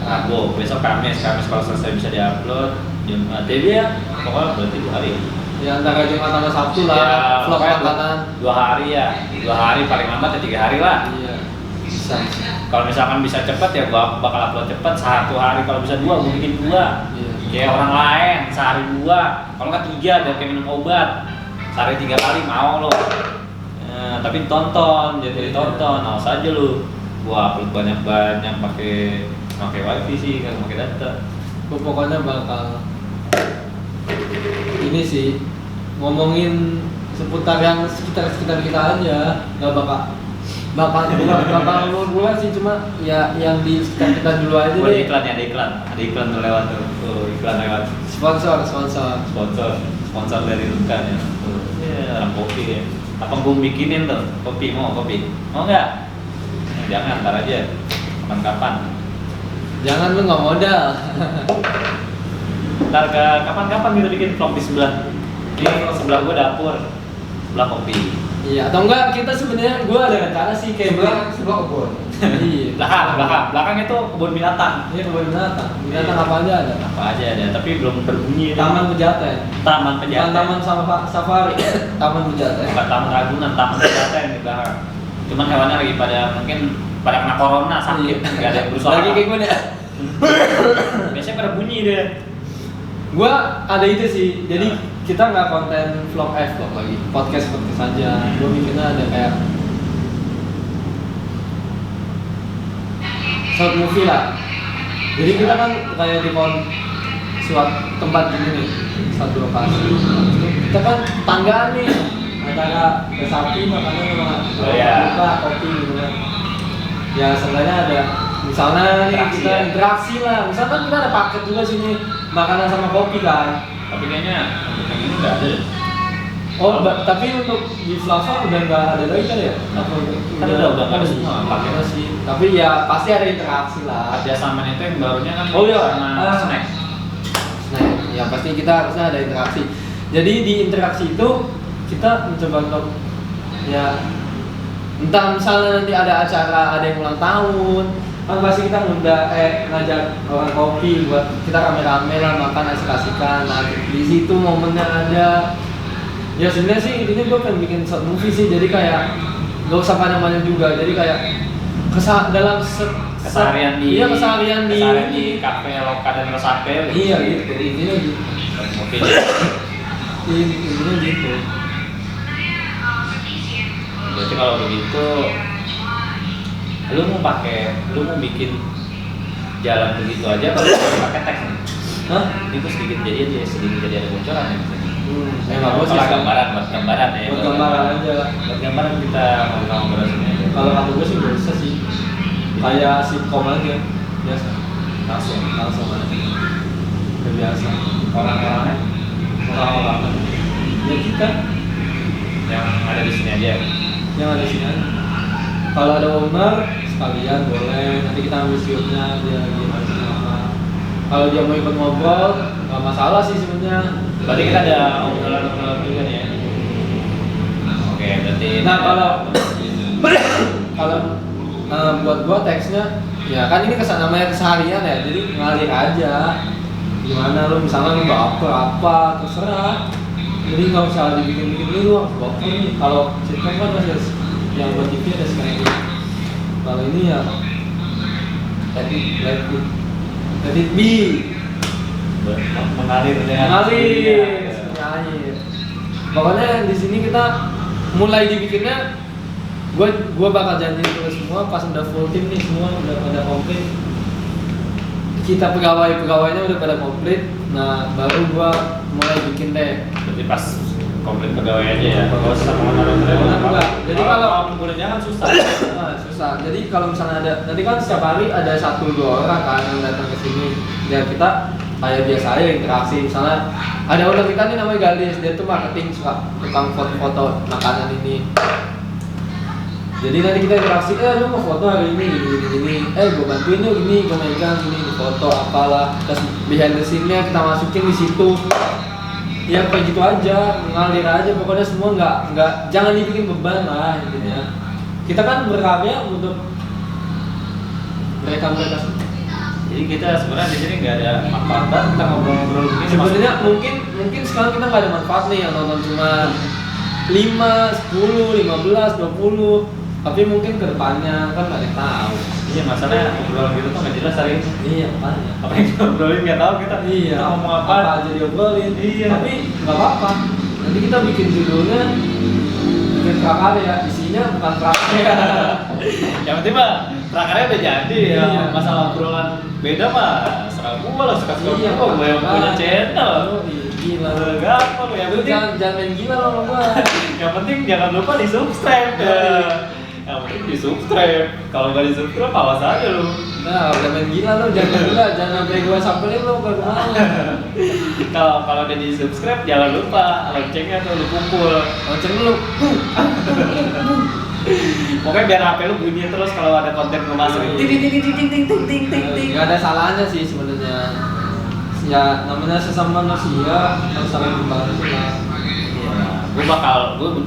Rabu, besok Kamis kalau selesai bisa diupload. Jumat, jadi ya pokoknya berarti 2 hari. Ya antara Jumat sama Sabtu lah, Ya, vlog pokoknya makanan. 2 hari ya, 2 hari paling lambat ya 3 hari lah. Iya. Bisa. Kalau misalkan bisa cepat ya gua bakal upload cepat 1 hari, kalau bisa 2 gua bikin 2. Iya. Kayak orang lain sehari 2, kalau nggak 3 dan kayak minum obat. Sehari 3 kali mau lo. Tapi tonton, jadi tonton, awas aja lu. Gua upload banyak-banyak pakai wifi sih, kan pakai data. Gua pokoknya bakal ini sih ngomongin seputar yang sekitar kita aja, nggak bakal luar sih, cuma ya yang di sekitar kita dulu aja Gua deh. ada iklan tuh lewat tuh. Iklan lewat sponsor dari Lukan ya. Orang kopi ya. Apa gua bikinin tuh kopi, mau nggak? Jangan, ntar aja kapan-kapan. Jangan, lu nggak modal. Ntar ke kapan-kapan kita bikin vlog di sebelah. Ini sebelah gua dapur, sebelah kopi. Iya, atau enggak kita sebenarnya gua ada rencana sih kayak sebelah kebun. Iya. Belakang itu kebun binatang. Iya, kebun binatang. Binatang apa aja ada. Apa aja ada, tapi belum berbunyi. Taman Pejaten. Taman Bukan taman sama safari. Taman Pejaten. Bukan taman Ragunan, taman Pejaten di belakang. Cuman hewannya lagi pada kena corona sakit, nggak ada yang berusaha. Lagi kayak gue nih. Biasanya pada bunyi dia. Gue ada ide sih, jadi kita nggak konten vlog lagi, podcast aja. Gue bikinnya ada kayak short movie lah. Jadi kita kan kayak di suatu tempat gini nih, satu lokasi. Kita kan tanggaan nih antara sapi makanan sama buka kopi gitu kan. Ya seenggaknya ada misalnya nih kita interaksi lah. Misalkan kita ada paket juga sini makanan sama kopi kan. Tapi kayaknya untuk yang ini nggak ada. Tapi untuk di Flava udah nggak ada lagi kan ya? Kan udah nggak ada semua paketnya sih. Tapi ya pasti ada interaksi lah. Ada saman itu yang barunya kan sama snack. Snack. Ya pasti kita harusnya ada interaksi. Jadi di interaksi itu kita mencoba untuk ya entah misalnya nanti ada acara, ada yang ulang tahun, kan pasti kita ngajak orang kopi buat kita rame-rame lah makan asik-asikan. Nah di situ momennya ada. Ya sebenarnya sih intinya gue pengen bikin short movie sih, jadi kayak gak usah panjang-panjang juga, jadi kayak keseharian di kafe Loka dan Resape. Iya gitu, intinya gitu. Oke. Intinya gitu. Berarti kalau begitu, lu mau bikin jalan begitu aja kalau pakai teks nih? Hah? Ini tuh sedikit jadi ada bocoran ya. Bagus sih. Buat gambaran ya. Buat gambaran aja. Buat gambaran kita ngobrol sini aja. Kalau kata gue sih bisa sih. Kayak sitcom aja, biasa. Langsung aja. Biasa. Orang-orangnya ya kita yang ada di sini aja. Yang ada di sini aja. Kalau ada owner sekalian boleh. Nanti kita ambil shootnya dia gimana. Kalau dia mau ikut ngobrol nggak masalah sih sebenarnya. Berarti kita ada obrolan juga nih ya. Oke, berarti. Nah kalau buat gua teksnya ya kan ini namanya keseharian ya, jadi ngalir aja. Gimana lu misalnya lu baper apa terserah. Jadi nggak usah dibikin-bikin lu harus baper nih. Kalau sitcom kan masih yang buat TV ada sekarang ini. Kalau ini ya let it be. Mengalir. Pokoknya di sini kita mulai dibikinnya, gue bakal janjiin ke semua pas udah full tim nih, semua udah pada komplit. Kita pegawainya udah pada komplit. Nah baru gue mulai bikin deh. Berarti pas komplit pegawai aja ya. Kalau sama enggak. Jadi kalau penggunanya kan susah. Susah. Jadi kalau misalnya ada, nanti kan setiap hari ada 1-2 orang kan yang datang ke sini. Ya kita kayak biasa aja interaksi. Misalnya ada orang kita nih namanya Galis, dia tuh marketing, suka tukang foto-foto makanan ini. Jadi nanti kita interaksi, lu mau foto hari ini, gue bantuin yuk gini, gue megang gini, di foto apalah. Terus behind the scene-nya kita masukin di situ. Ya kayak gitu aja, ngalir aja, pokoknya semua nggak jangan dibikin beban lah intinya. Kita kan berkarya untuk mereka semua. Jadi kita sebenarnya di sini nggak ada manfaat banget kita ngobrol-ngobrol begini. Sebenarnya mungkin sekarang kita nggak ada manfaat nih, yang nonton cuma 5, 10, 15, 20. Tapi mungkin kedepannya kan nggak ada yang tahu. Iya, masalahnya obrolan gitu tuh nggak jelas hari ini. Iya, makanya. Apa yang ngobrolin nggak tahu kita. Iya. Kita ngomong apa aja diobrolin. Iya. Tapi nggak apa-apa. Nanti kita bikin judulnya, bikin prakarya, isinya bukan prakarya. Yang penting mah prakarya udah jadi ya. Iya. Masalah obrolan beda mah serah gua lah, suka-suka Iya, gua yang punya channel. Gila. Gampang lu, yang penting Jangan main gila lo sama gua. yang penting jangan lupa di subscribe ya. Yang penting di subscribe. Kalau nggak di subscribe awas aja lu. Nah, udah main gila lo, jangan sampai gua samperin lo ke kemana. Kalau udah di subscribe jangan lupa loncengnya tuh lu pukul. Lonceng dulu. Pokoknya biar HP lu bunyi terus kalau ada konten gue masukin. Ting. Gak ada salahnya sih sebenarnya. Ya namanya sesama manusia harus saling membantu lah.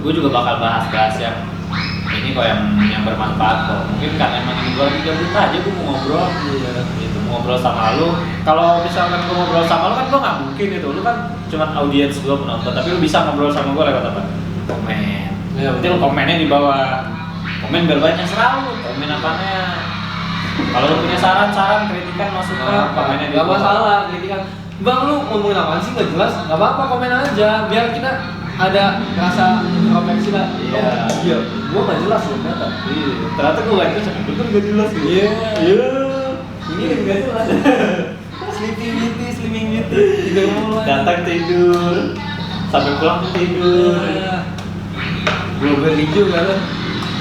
Gue juga bakal bahas yang ini kok yang bermanfaat kok. Mungkin karena emang ini gue lagi gabut aja, gue mau ngobrol. Iya. Gitu, mau ngobrol sama lu. Kalau misalkan gue ngobrol sama lu kan gue nggak mungkin itu. Lu kan cuma audiens gue penonton, tapi lu bisa ngobrol sama gue lewat apa? Komen. Iya, Nanti lu komennya di bawah Komen biar banyak selalu. Komen apanya? Kalau lu punya saran, kritikan, masukan, komennya di Gak bawah. masalah kritikan. Bang lu ngomongin apaan sih nggak jelas? Gak apa-apa komen aja biar kita ada rasa introspeksi lah. Iya. Iya, gua nggak jelas loh ternyata. Iya, ternyata gue itu bener gak jelas gitu. Iya. Iya. Ini kan nggak jelas. Sleeping beauty, tidur mulu. Datang tidur, sampai pulang tidur. Blueberry juga kan.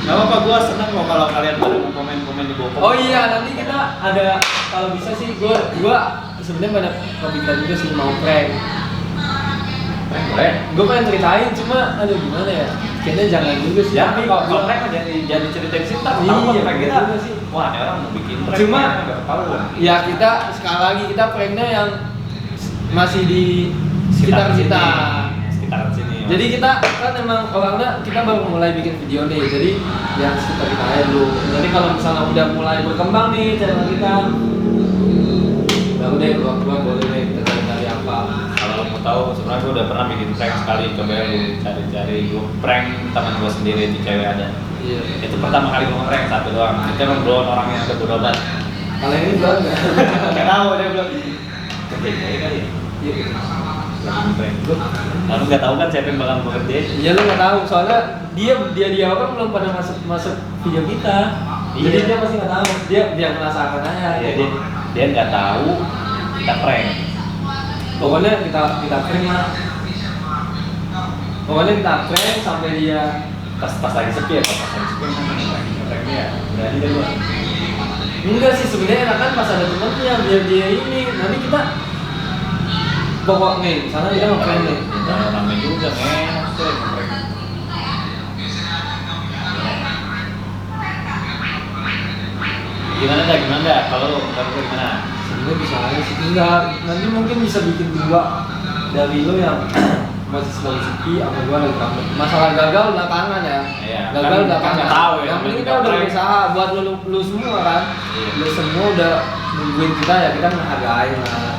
Gak apa-apa, gue seneng kok kalau kalian pada mau komen-komen di bawah. Oh iya, nanti kita ada kalau bisa sih gua sebenarnya banyak kepikiran juga sih mau prank. Boleh. Gue pengen ceritain cuma aduh gimana ya? Kayaknya jangan juga sih. Ya, tapi kalau prank mah jadi ceritain sih, tak tahu Iya, prank kita. betul sih. Wah, ini orang mau bikin prank. Cuma nggak tahu lah. ya kita sekali lagi kita pranknya yang masih di sekitar kita. Sekitaran sini. Jadi kita kan emang orangnya kita baru mulai bikin video nih, jadi yang sekitar kita aja dulu. Jadi kalau misalnya udah mulai berkembang nih channel kita, baru deh keluar boleh deh kita cari apa. Kalau lo mau tahu, sebenarnya gue udah pernah bikin prank sekali. Coba lu cari-cari, gue prank teman gue sendiri di cewek ada. Iya. Itu pertama kali gue nge-prank satu doang. Itu emang belum orang yang udah berobat. Kalau ini belum nggak? Gak tahu dia bilang. Kerjain kali ya. Iya. Lagi prank. Lalu gak tahu kan siapa yang bakal gue kerjain. Iya lu nggak tahu soalnya dia kan belum pada masuk video kita. Iya. Jadi dia pasti nggak tahu. Dia penasaran aja. Iya, dia nggak tahu kita prank. Pokoknya kita prank lah. Pokoknya kita prank sampai dia Pas lagi sepi ya, pas lagi sepi kan prank dia. Berani deh gua. enggak sih sebenarnya enak kan pas ada temennya biar dia ini nanti kita pokoknya misalnya kita mau prank nih. Nah, namanya juga enak tuh nge-prank. Gimana dah? Kalau lu gimana? Sebenarnya bisa aja sih enggak nanti mungkin bisa bikin dua dari lo yang masih lagi sepi sama gua lagi kangen. Masalah gagal belakangan ya. Iya, Gagal kan belakangan. nggak tahu ya, Yang penting kita namanya udah prank. berusaha buat lu semua kan. Iya. Lu semua udah nungguin kita ya kita menghargai lah.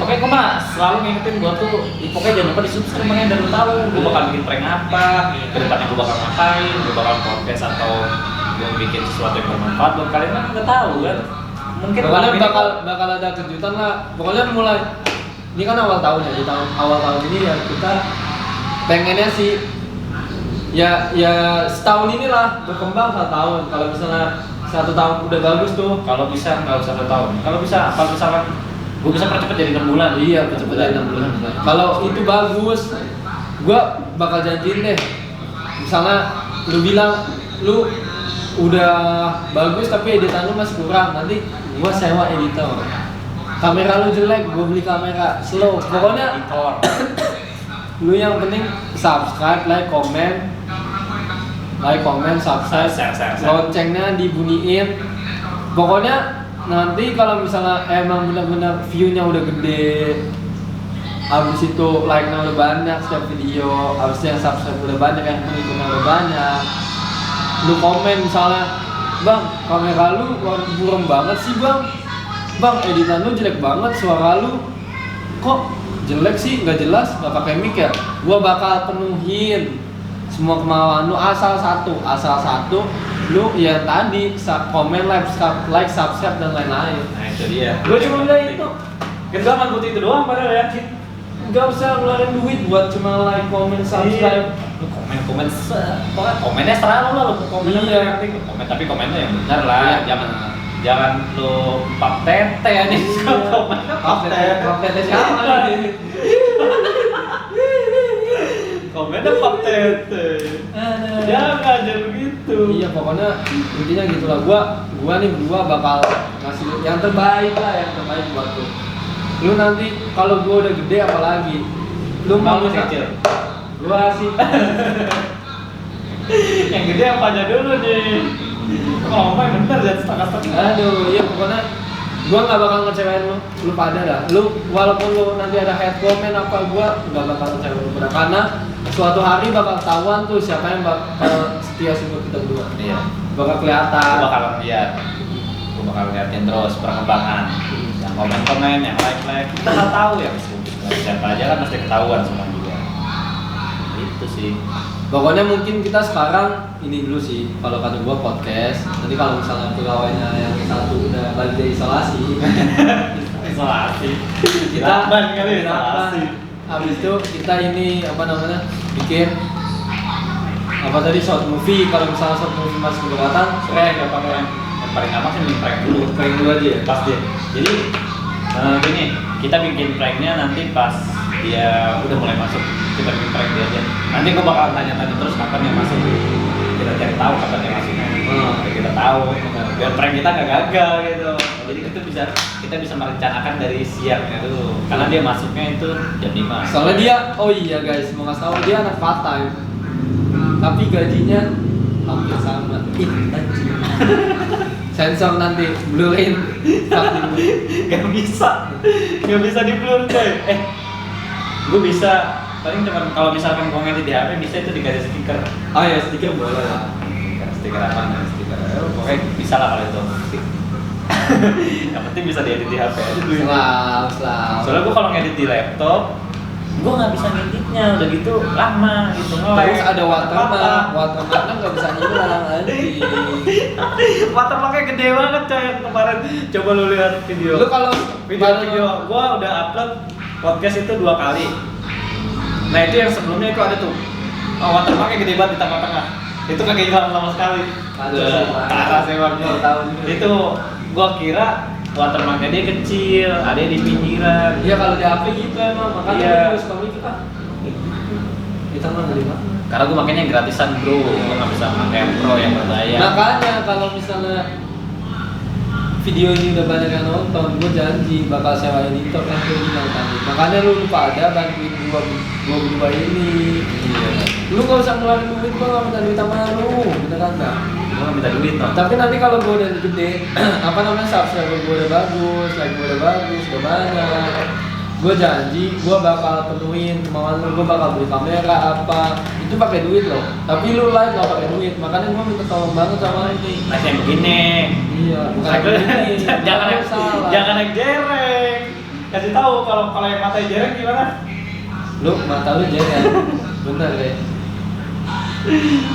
Pokoknya gue mah selalu ngingetin gue tuh, pokoknya jangan lupa di subscribe makanya dan lu tahu gue bakal bikin prank apa, kedepannya gue bakal ngapain, gue bakal podcast atau gue bikin sesuatu yang bermanfaat buat kalian kan nggak tahu kan. Mungkin Pokoknya malam ini bakal ada kejutan lah. Pokoknya mulai ini kan awal tahun ya, di awal tahun ini ya kita pengennya sih ya setahun inilah berkembang 1 tahun. Kalau misalnya 1 tahun udah bagus tuh. kalau bisa nggak usah 1 tahun, kalau bisa apa misalkan gue bisa percepat jadi 6 bulan. Iya, cepet aja 6 bulan. Kalau itu bagus, gua bakal janjiin deh. Misalnya lu bilang lu udah bagus tapi editan lu masih kurang, nanti gua sewa editor. Kamera lu jelek, gua beli kamera slow. Pokoknya Editor. lu yang penting subscribe, like, comment, subscribe, Share. loncengnya dibunyiin. Pokoknya nanti kalau misalnya emang benar-benar view-nya udah gede, habis itu like-nya udah banyak setiap video, habis yang subscribe udah banyak, yang pengikutnya udah banyak, lu komen misalnya, bang kamera lu burem banget sih bang editan lu jelek banget, suara lu kok jelek sih, nggak jelas, nggak pakai mic ya, gua bakal penuhin semua kemauan lu asal satu lu ya tadi komen, like, subscribe dan lain-lain. Nah itu dia. Gua cuma bilang itu, Kita cuma butuh itu doang padahal ya. nggak usah ngeluarin duit buat cuma like, comment, subscribe. Lu komen pokoknya komennya serah lu lah, lu komen Iya. yang penting komen, tapi komennya yang benar lah. Iya. Jangan lu pap tete nih komennya pap tete. Siapa nih? Komennya pap tete. Jangan begitu. Iya pokoknya intinya gitulah. Gua nih berdua bakal ngasih yang terbaik buat lu. Lu nanti kalau gua udah gede apalagi lu mau Masih kecil. gua sih Yang gede apa aja dulu nih. Kalau ngomong yang bener jangan setengah-setengah. aduh iya pokoknya gua nggak bakal ngecewain lu pada dah. Lu walaupun lu nanti ada hate comment apa, gua nggak bakal ngecewain lu pada, karena suatu hari bakal ketahuan tuh siapa yang bakal setia sama kita berdua. Iya. Bakal kelihatan. Gue bakal liatin terus perkembangan. Yang komen, yang like, kita nggak tahu ya. Siapa aja kan mesti ketahuan semua juga. Gitu. Itu sih. Pokoknya mungkin kita sekarang ini dulu sih, kalau kata gua podcast. Nanti kalau misalnya pegawainya yang satu udah balik dari isolasi, kita isolasi. habis itu kita ini apa namanya bikin apa tadi short movie. Kalau misalnya short movie masih kedekatan, Prank apa prank? Yang paling aman sih prank dulu. prank dulu aja ya. Pas dia. Jadi gini, kita bikin pranknya nanti pas dia udah mulai masuk, kita bikin prank dia aja. Nanti gua bakal tanya-tanya terus kapan dia masuk. Kita cari tahu kapan dia masuknya. Biar kita tahu, biar prank kita nggak gagal gitu. Jadi kita bisa merencanakan dari siangnya dulu. Karena dia masuknya itu jam 5. Soalnya dia, oh iya guys, mau ngasih tahu dia anak part time, tapi gajinya hampir sama. Anjing. Sensor nanti blurin. Gak bisa di blur coy. Gue bisa paling cuma kalau misalkan gue ngedit di HP bisa itu dikasih stiker. Oh ya, stiker boleh lah. Stiker apa? Stiker. Pokoknya bisa lah kalau itu. Yang penting bisa diedit di HP aja dulu. Selalu. Soalnya gue kalau ngedit di laptop, gue nggak bisa ngeditnya, udah gitu lama gitu. Terus ada watermark kan nggak bisa hilang anjing. Watermarknya gede banget coy kemarin. Coba lu lihat video. Lu kalau video gue udah upload podcast itu 2 kali. Nah itu yang sebelumnya itu ada tuh. Oh, watermarknya gede banget di tengah-tengah. Itu kagak hilang sama sekali. Parah sih bang. Itu gue kira watermarknya dia kecil, ada di pinggiran. Iya kalau di HP gitu emang, makanya Iya. gue harus komik kita. Kita mah dari mana? Karena gue makanya gratisan bro, gue nggak bisa pakai yang pro yang berbayar. Makanya kalau misalnya video ini udah banyak yang nonton, gue janji bakal sewa editor yang kriminal tadi. Makanya lu lupa ada bantuin gua berdua ini. Iya. Lu gak usah ngeluarin duit, gua gak minta duit sama lu, beneran gak? Gue nggak minta duit no. Tapi nanti kalau gua udah gede, apa namanya subscriber gua udah bagus, like gua udah bagus, udah banyak. Gue janji, gue bakal penuhin kemauan lu, gue bakal beli kamera apa, itu pakai duit loh. Tapi lu like gak pakai duit, makanya gue minta tolong banget sama lu nih. Nah yang begini. Iya, bukan begini. jangan yang jereng. Kasih tahu kalau yang mata jereng gimana? Lu mata lu jereng, bener deh.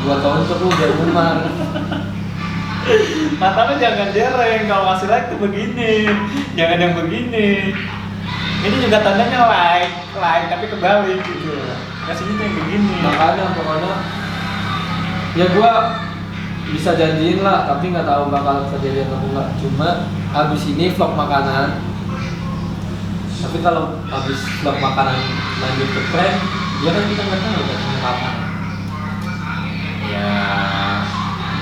Gua tonton lu udah umar. Mata lu jangan jereng, kalau masih like tuh begini, jangan yang begini. Ini juga tandanya like tapi kebalik gitu. Kasihnya tuh yang begini. Makanya pokoknya ya gua bisa janjiin lah, tapi nggak tahu bakal kejadian atau enggak. Cuma habis ini vlog makanan. Tapi kalau habis vlog makanan lanjut ke prank, dia kan kita nggak tahu kan kapan. Ya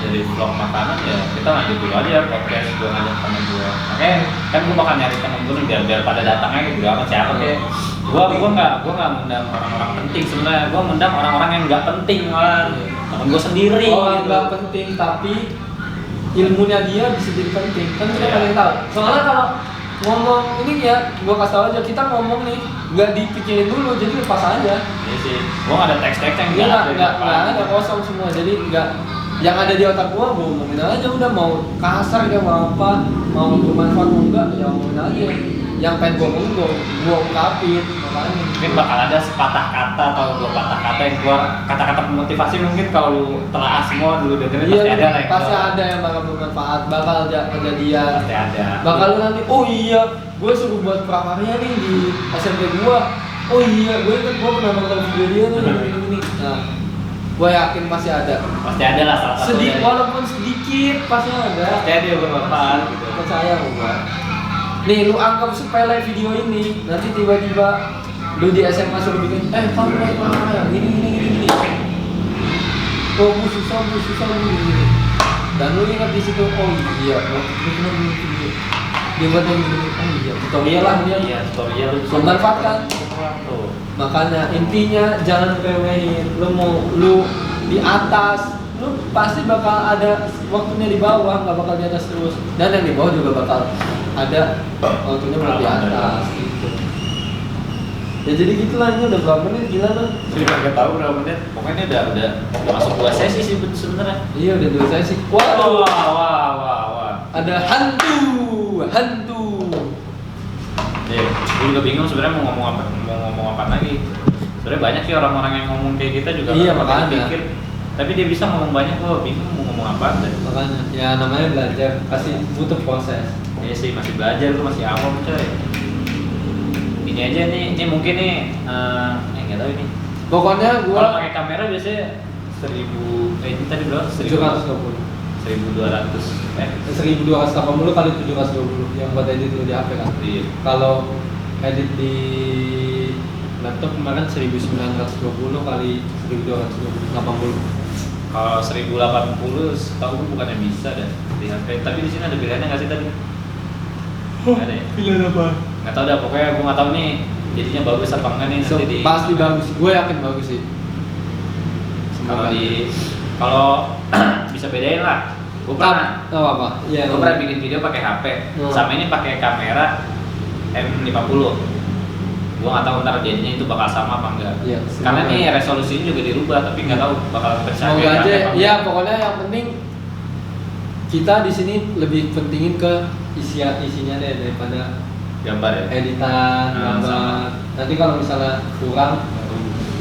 dari vlog makanan ya kita lanjut dulu aja podcast gue ngajak temen gue. Makanya kan gue bakal nyari temen gue nih biar pada datangnya gitu apa siapa kayak gue nggak ngundang orang-orang penting sebenarnya. Gue ngundang orang-orang yang nggak penting malah temen gue sendiri. Orang gitu. nggak penting tapi ilmunya dia bisa jadi penting. Kan kita Iya. paling tahu. Soalnya kalau ngomong ini ya, gua kasih tau aja, kita ngomong nih nggak dipikirin dulu, jadi lepas aja. Iya sih, gua nggak ada teks-teks yang Iya, jalan nggak ada kosong semua, jadi nggak yang ada di otak gua ngomongin aja udah, mau kasar ya mau apa, mau bermanfaat mau enggak ya ngomongin aja. Yang pengen gua ungkapin, makanya. Mungkin bakal ada sepatah kata atau 2 patah kata yang keluar, kata-kata memotivasi mungkin kalau lu telaah semua dulu dengerin Iya, pasti ada lah yang pasti keluar. ada yang bakal bermanfaat, bakal kejadian. Pasti ada. Bakal lu nanti, oh iya, gue suruh buat prakarya nih di SMP gua. Oh iya, gue kan gua pernah nonton video dia nih ini. Nah, gue yakin pasti ada. Pasti ada lah salah satu Sedikit, dari- walaupun sedikit pasti ada. pasti ada yang bermanfaat gitu. Percaya gua. Nih, lu anggap sepele video ini, nanti tiba-tiba lu di SMA suruh bikin, kamu buat prakarya, ini. Oh, bu susah gini. Dan lu ingat di situ, oh iya, waktu itu cuma bikin video. Dia buat yang gini, oh iya, tutorial lah dia. Iya, tutorial lu bisa Memanfaatkan. tuh. Makanya intinya jangan remehin. Lu di atas, lu pasti bakal ada waktunya di bawah, nggak bakal di atas terus. Dan yang di bawah juga bakal ada waktunya buat di atas gitu. Ya jadi gitulah, ini udah berapa menit gila lu. Jadi nggak tahu berapa menit. Pokoknya udah masuk 2 sesi sih sebenarnya. Iya udah dulu saya sih. Wah. Ada hantu. Iya, gue juga bingung sebenarnya mau ngomong apa lagi. Sebenarnya banyak sih orang-orang yang ngomong kayak kita juga Iya, nggak pakai makanya. dipikir. Tapi dia bisa ngomong banyak kok, bingung mau ngomong apa deh. Makanya ya namanya belajar, pasti butuh proses. Iya sih, masih belajar, lu masih awam coy. Ini aja nih, ini mungkin nih, nggak tahu ini. Pokoknya Kalau gua pakai kamera biasanya 1000, ini tadi berapa? 720 1200. 1280 kali 720 yang buat edit lu di HP kan. Iya. Kalau edit di laptop kemarin 1920 kali 1280. Kalau 1080 setahu gue bukannya bisa dah di HP. Tapi di sini ada pilihannya nggak sih tadi? Nggak ada ya? Pilihan apa? Nggak tahu dah, pokoknya gue nggak tahu nih jadinya bagus apa enggak nih So, nanti di. pasti bagus, gue yakin bagus sih. Kalau kalau bisa bedain lah. Gue pernah, Oh apa? Iya. gue pernah bikin video pakai HP, sama ini pakai kamera M50. Gue nggak tahu ntar jadinya itu bakal sama apa enggak. Iya. Karena nih resolusinya juga dirubah, tapi nggak tahu bakal pecah Semoga kayak aja. apa Ya pokoknya yang penting kita di sini lebih pentingin ke isinya deh daripada gambar ya. editan, Nah, gambar. sama. Nanti kalau misalnya kurang,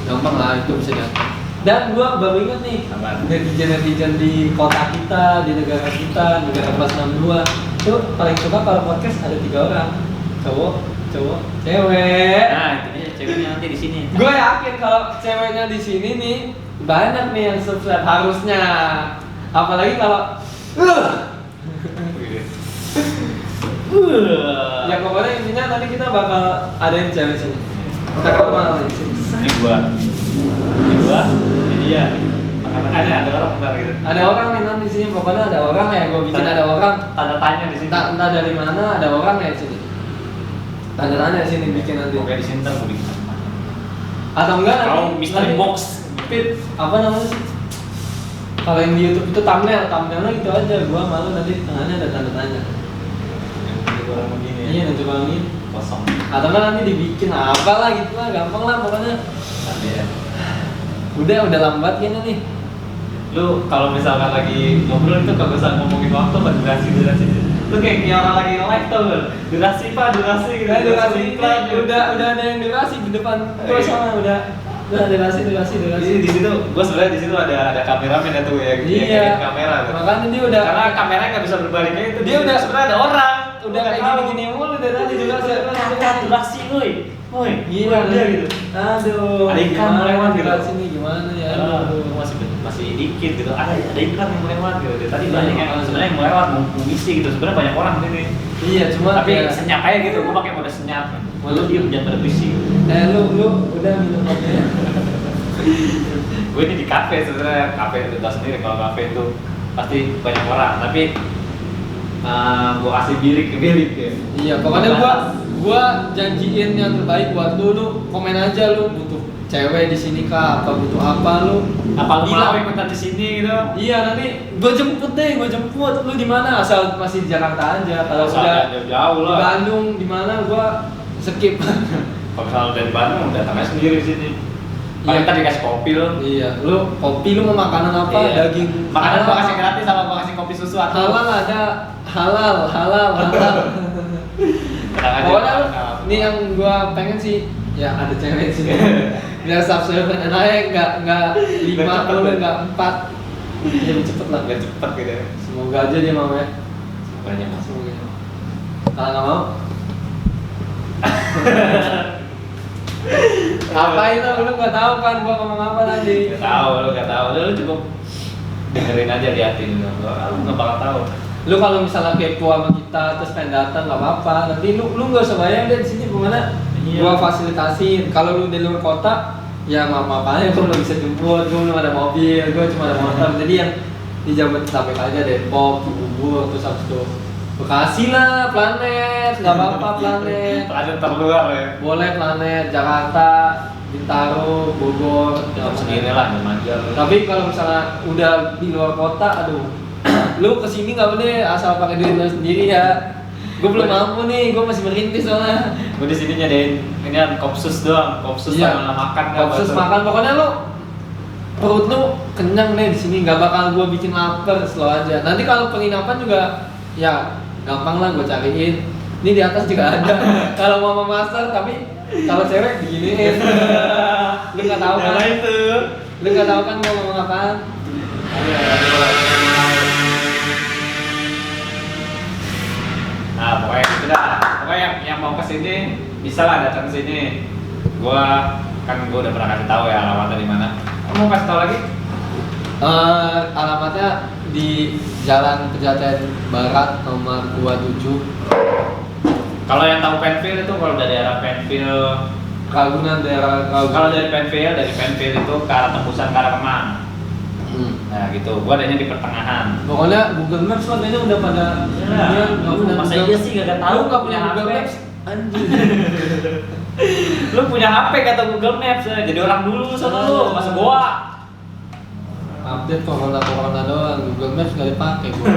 gampang lah itu bisa diatur. Dan gua baru ingat nih, Apaan? netizen di kota kita, di negara kita, negara plus 62 itu paling suka kalau podcast ada 3 orang, cowok, cewek. Nah itu dia ceweknya nanti di sini. Gue yakin kalau ceweknya di sini nih banyak nih yang subscribe harusnya. Apalagi kalau ya pokoknya intinya nanti kita bakal ada yang cewek sini. Kita kenal di sini. Ini gua, ini dia. Ada orang bentar gitu. Ada orang nih nanti di sini, pokoknya ada orang ya, gue bikin ada orang. Tanda tanya di sini. Entah dari mana ada orang ya di sini. Tanda tanya di sini bikin nanti. Oke di sini ntar gua bikin. Atau enggak nanti Kalau mystery nanti box. fit apa namanya sih? Kalau yang di YouTube itu thumbnailnya gitu aja. Gua malu nanti tengahnya ada tanda tanya. Yang orang begini. Iya nanti ini. Kosong. Atau enggak nanti dibikin apa lah gitu lah, gampang lah pokoknya. Tapi ya. Udah lambat kayaknya nih. Lu kalau misalkan lagi ngobrol itu kagak usah ngomongin waktu apa durasi. Lu kayak orang lagi nge-live tau gak? Durasi gitu. Durasi iklan, gitu. udah ada yang durasi di depan. Tuh sama udah durasi. Jadi di situ, gua sebenarnya di situ ada kameramen ya tuh yang Iya. kamera. Tuh. Makanya dia udah Karena kameranya nggak bisa berbalik kayak itu. Dia udah- sebenarnya ada orang. udah kayak gini-gini mulu dari tadi Durasi, woi. Gila dia gitu. Aduh. Ada ikan gimana lewat gitu. durasi nih gimana ya? Aduh. Masih dikit gitu. Ada iklan yang melewat gitu. Tadi Iya, banyak yang makanya. sebenarnya yang melewat mau ngisi gitu. Sebenarnya banyak orang di sini. Iya, cuma Tapi ya, senyap aja gitu. Gua pakai mode senyap. Lu diem jangan pada berisik. lu udah minum kopinya. Gue ini di kafe sebenarnya. Kafe itu tahu sendiri kalau kafe itu pasti banyak orang. Tapi gua kasih bilik ya. Iya, pokoknya gua janjiin yang terbaik buat lu komen aja lu butuh cewek di sini kah, apa butuh apa lu? Apa lu Bilang. mau ikutan di sini gitu? Iya, nanti gua jemput. Lu di mana? Asal masih di Jakarta aja. Kalau udah jauh di lah. Bandung di mana gua skip. Kalau misalnya dari Bandung datang aja sendiri di sini. Paling Iya. kita dikasih kopi lo. Iya, lu kopi lu mau makanan apa? Iya. Daging. Makanan gua kasih apa? gratis sama gua kasih kopi susu atau Halal ada, halal. tenang aja. Pokoknya lu, ini yang gua pengen sih, ya ada cewek di sini. Biar subscriber naik, nggak 5 cepet, dulu, ya. nggak 4. Ya lebih cepet lah. Biar cepet gitu ya. Semoga aja dia mau ya. Banyak mas. Semoga aja. Kalau nggak mau, ngapain lu nggak tahu kan gua ngomong apa tadi. Gak tahu. Lu cukup dengerin aja liatin gitu. Lu nggak bakal tahu. Lu kalau misalnya kepo sama kita terus pengen datang nggak apa-apa. Nanti lu nggak usah bayar deh di sini gimana? Iya. Gua fasilitasin. Kalau lu di luar kota, ya apa aja gua belum bisa jemput. Gua belum ada mobil, gua cuma ada motor. Jadi yang di Jabodetabek aja Depok, Cibubur, terus habis itu Bekasi lah, Planet, nggak apa-apa Planet. Ada terluar ya. Boleh Planet, Jakarta, Bintaro, Bogor, Jam segini lah, jam aja. tapi kalau misalnya udah di luar kota, aduh, lu kesini nggak boleh asal pakai duit lu sendiri ya. Gue belum mampu nih, gue masih merintis soalnya. Gue di sini nyadain ini kan kopsus doang, kopsus Iya. sama makan nggak Kopsus bakal. makan, pokoknya lu perut lu kenyang nih di sini, nggak bakal gue bikin lapar, slow aja. Nanti kalau penginapan juga, ya gampang lah gue cariin. Ini di atas juga ada. Kalau mau memasak, tapi Kalau cewek diginiin. Lu nggak tahu kan? Nah, itu. Lu nggak tahu kan mau ngomong apaan? Nah, pokoknya gitu dah. Pokoknya yang mau kesini bisa lah datang ke sini. Gua udah pernah kasih tahu ya alamatnya di mana. Kamu mau kasih tahu lagi? Alamatnya di Jalan Pejaten Barat nomor 27 Kalau yang tahu Penfield itu kalau dari arah Penfield, Ragunan, daerah Ragunan. kalau dari Penfield itu ke arah tembusan ke arah Kemang. Nah gitu, gua adanya di pertengahan. Pokoknya Google Maps katanya udah pada Ya, masa iya sih gak tahu. Lu nggak punya HP. Google Maps? Anjing. Lu punya HP kata Google Maps ya. Jadi orang dulu sana lu, masa gua. Update corona doang, Google Maps nggak dipakai gua.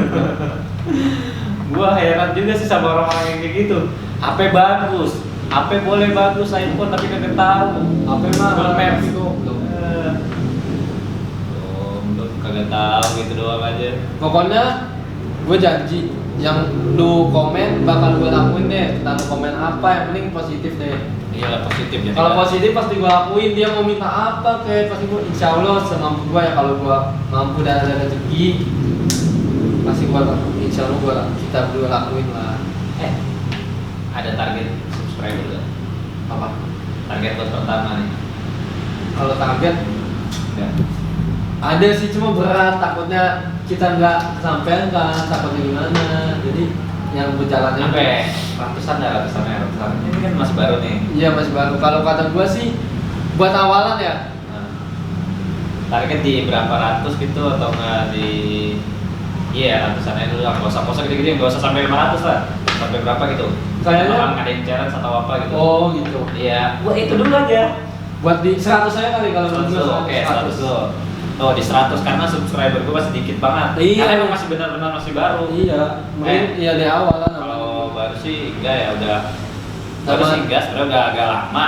Gua heran juga sih sama orang-orang yang kayak gitu. HP bagus, HP boleh bagus, iPhone tapi kagak tahu. HP mah Google Maps itu belum kagak tahu gitu doang aja. pokoknya gue janji yang lu komen bakal gue lakuin deh. Entah lu komen apa, yang penting positif deh. Iyalah positif ya. Kalau positif pasti gue lakuin. Dia mau minta apa kayak pasti gue, insya Allah semampu gue ya. Kalau gue mampu dan ada rezeki pasti gue, insya Allah kita berdua lakuin lah. Ada target subscriber gak? Apa? Target buat pertama nih. Kalau target Enggak. ada sih, cuma berat, takutnya kita nggak kesampaian kan, takutnya gimana. Jadi yang berjalannya Sampai ratusan ya, ratusan. Ini kan masih baru nih. iya masih baru. Kalau kata gue sih buat awalan ya. Nah, target di berapa ratus gitu atau nggak di ratusan aja dulu lah, nggak usah gede-gede, nggak usah sampai 500 lah, sampai berapa gitu. Kayaknya Bakal ngadain challenge atau apa gitu. oh gitu. Iya, gua itu dulu aja. Buat di 100 aja kali kalau menurut 100 gue. oke, 100 dulu. Oh, di 100 karena subscriber gua masih dikit banget. Iya. Karena emang masih benar-benar masih baru. Iya, mungkin iya di awal lah. Kalau baru sih enggak ya, udah baru Sama- sih enggak, sebenarnya udah agak lama.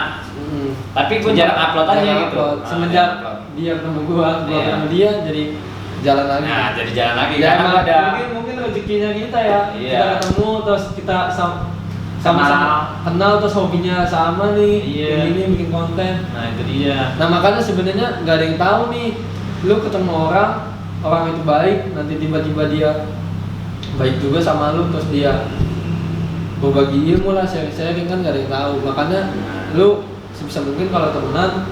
Tapi gua Cuma jarang upload aja jarang gitu. upload. Nah, Semenjak jarang upload. dia ketemu gua Iya. ketemu dia jadi jalan lagi. Nah, jadi jalan lagi Ya karena emang gua ada mungkin rezekinya kita ya. Iya. Kita ketemu terus kita sama-sama kenal terus hobinya sama nih. Iya. Kayak gini bikin konten. Nah, itu dia. Nah makanya sebenarnya nggak ada yang tahu nih, lu ketemu orang itu baik, nanti tiba-tiba dia baik juga sama lu, terus dia berbagi ilmu lah, sharing kan nggak ada yang tahu. Makanya lu sebisa mungkin kalau temenan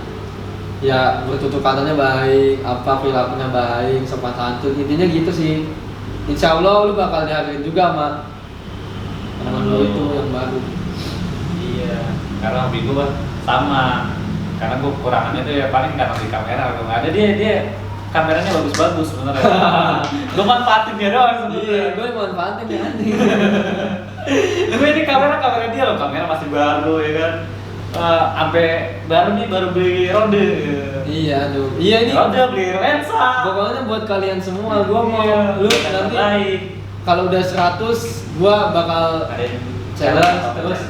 ya bertutur katanya baik, apa perilakunya baik, sopan santun, intinya gitu sih. Insya Allah lu bakal dihargain juga sama temen lu itu yang baru. Iya, karena hobi gue sama. Karena gue kekurangannya tuh ya paling karena di kamera. Kalau nggak ada dia kameranya bagus-bagus sebenarnya. Gue manfaatin dia doang sebenarnya. Iya, gue manfaatin ya anjing. Gue ini kamera dia loh, kamera masih baru ya kan. Sampai baru beli rode. Iya, aduh. Iya ini. Rode beli lensa. Pokoknya buat kalian semua, gua mau lu nanti baik. kalau udah 100 gua bakal Ada yang challenge terus.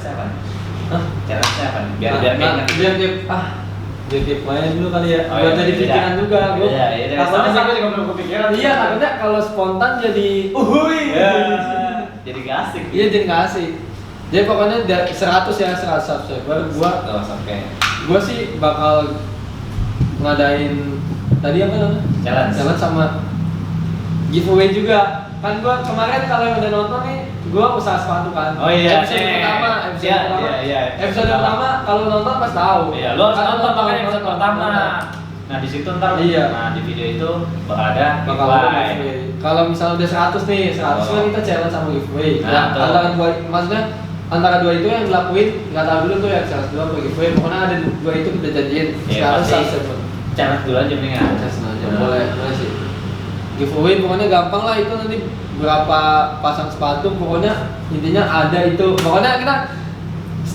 Hah? Challenge apa nih? Biar biar kayaknya biar dia main dulu kali ya. Oh, Buat iya, jadi iya. pikiran juga gua. Iya, iya. Takutnya Sama juga belum kepikiran. iya, takutnya kalau spontan jadi Iya. Jadi gak asik. Iya, jadi nggak asik. Jadi pokoknya 100 ya, 100 subscriber Gua sampai gua sih bakal ngadain tadi apa namanya? challenge. Sama giveaway juga. Kan gua kemarin kalau yang udah nonton nih, gua usaha sepatu kan. Oh iya, Episode pertama, Iya. episode pertama kalau nonton pas tahu. Iya, lo harus Kan nonton makanya episode pertama. nonton. Nah, di situ ntar Iya. nah di video itu bakal ada Bakal ada giveaway. giveaway. Kalau misalnya udah 100 nih, 100 kan kita challenge sama giveaway. Nah, Ya, betul. antara dua itu yang dilakuin, nggak tahu dulu tuh yang 102 apa giveaway. Pokoknya ada dua itu kita janjiin. Iya, Sekarang pasti. subscriber. Challenge dulu aja mendingan. Challenge aja, Nah. boleh sih. Giveaway pokoknya gampang lah, itu nanti berapa pasang sepatu, pokoknya intinya ada itu. Pokoknya kita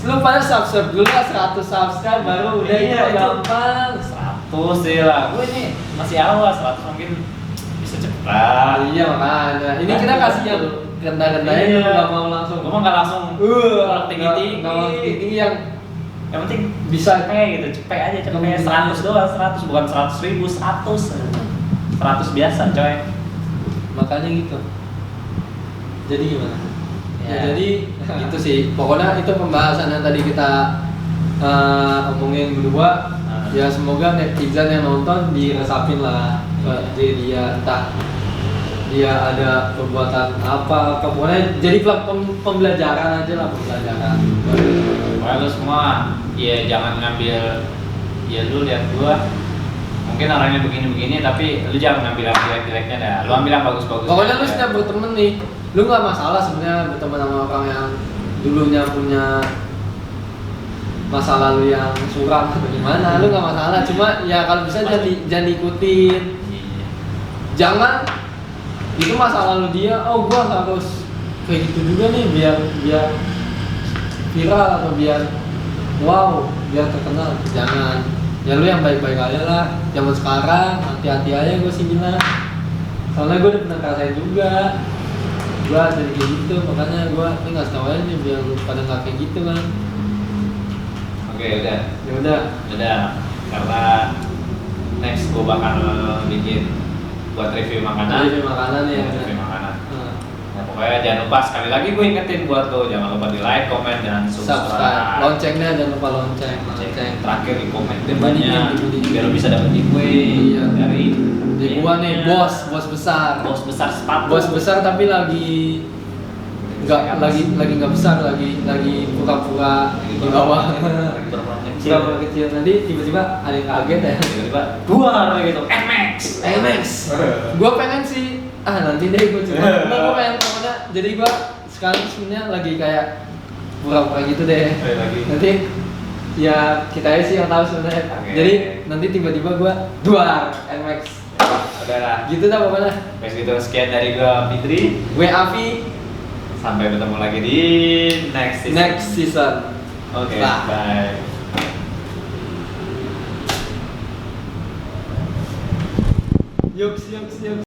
lu pada subscribe dulu lah, 100 subscribe baru udah Iya, itu gampang. 100 sih lah. Gue ini masih awal, 100 mungkin bisa cepat. Iya makanya. Ini kita kasih yang rendah-rendahnya Iya. dulu, nggak mau langsung. Gue mah nggak langsung tinggi-tinggi. Nggak mau tinggi yang Yang penting bisa. cepet gitu, cepet aja, cepet 100 doang, 100 bukan 100.000, 100. 100 biasa, coy. Makanya gitu. Jadi gimana? Ya, Ya. jadi itu sih. Pokoknya itu pembahasan yang tadi kita omongin berdua. Ya semoga netizen yang nonton diresapin lah. Jadi dia entah dia ada perbuatan apa, pokoknya jadi pembelajaran aja lah, pembelajaran. Pokoknya lu semua ya jangan ngambil, ya lu lihat gua mungkin orangnya begini-begini tapi lu jangan ngambil yang jelek-jeleknya dah, lu ambil yang bagus-bagus. Pokoknya lu setiap berteman nih, lu nggak masalah sebenarnya berteman sama orang yang dulunya punya masa lalu yang suram atau gimana, lu nggak masalah. Cuma ya kalau bisa jangan diikutin. Iya. Jangan itu masa lalu dia, oh gua harus kayak gitu juga nih biar viral atau biar wow, biar terkenal. Jangan. Ya lu yang baik-baik aja lah. Zaman sekarang hati-hati aja gue sih bilang. Soalnya gue udah pernah ngerasain juga. Gue jadi kayak gitu, makanya gue ini ngasih tau aja biar lu pada nggak kayak gitu kan. Oke, udah. Ya udah. Karena next gue bakal bikin buat review makanan. Review makanan ya. Review makanan. Nah, pokoknya jangan lupa, sekali lagi gue ingetin buat lo, jangan lupa di like, komen, dan subscribe. Loncengnya jangan lupa lonceng. Terakhir di komen Dibandingin, banyak biar lo bisa dapet giveaway dari gua nih bos besar. Bos besar sepatu. Bos besar tapi lagi nggak besar, lagi pura-pura di bawah. Lagi pura-pura kecil. Pura-pura kecil. Nanti tiba-tiba ada yang kaget ya. Tiba-tiba keluar gitu. MX. Gua pengen sih. Nanti deh gua coba. Gua pengen pokoknya. Jadi gua sekarang sebenarnya lagi kayak pura-pura gitu deh. Nanti ya kita aja sih yang tahu sebenarnya. Jadi nanti tiba-tiba gua duar MX. Udah lah. Gitu dah pokoknya. Guys, gitu sekian dari gua Fitri. Gue Avi. Sampai bertemu lagi di next season. Oke, bye. Yuks.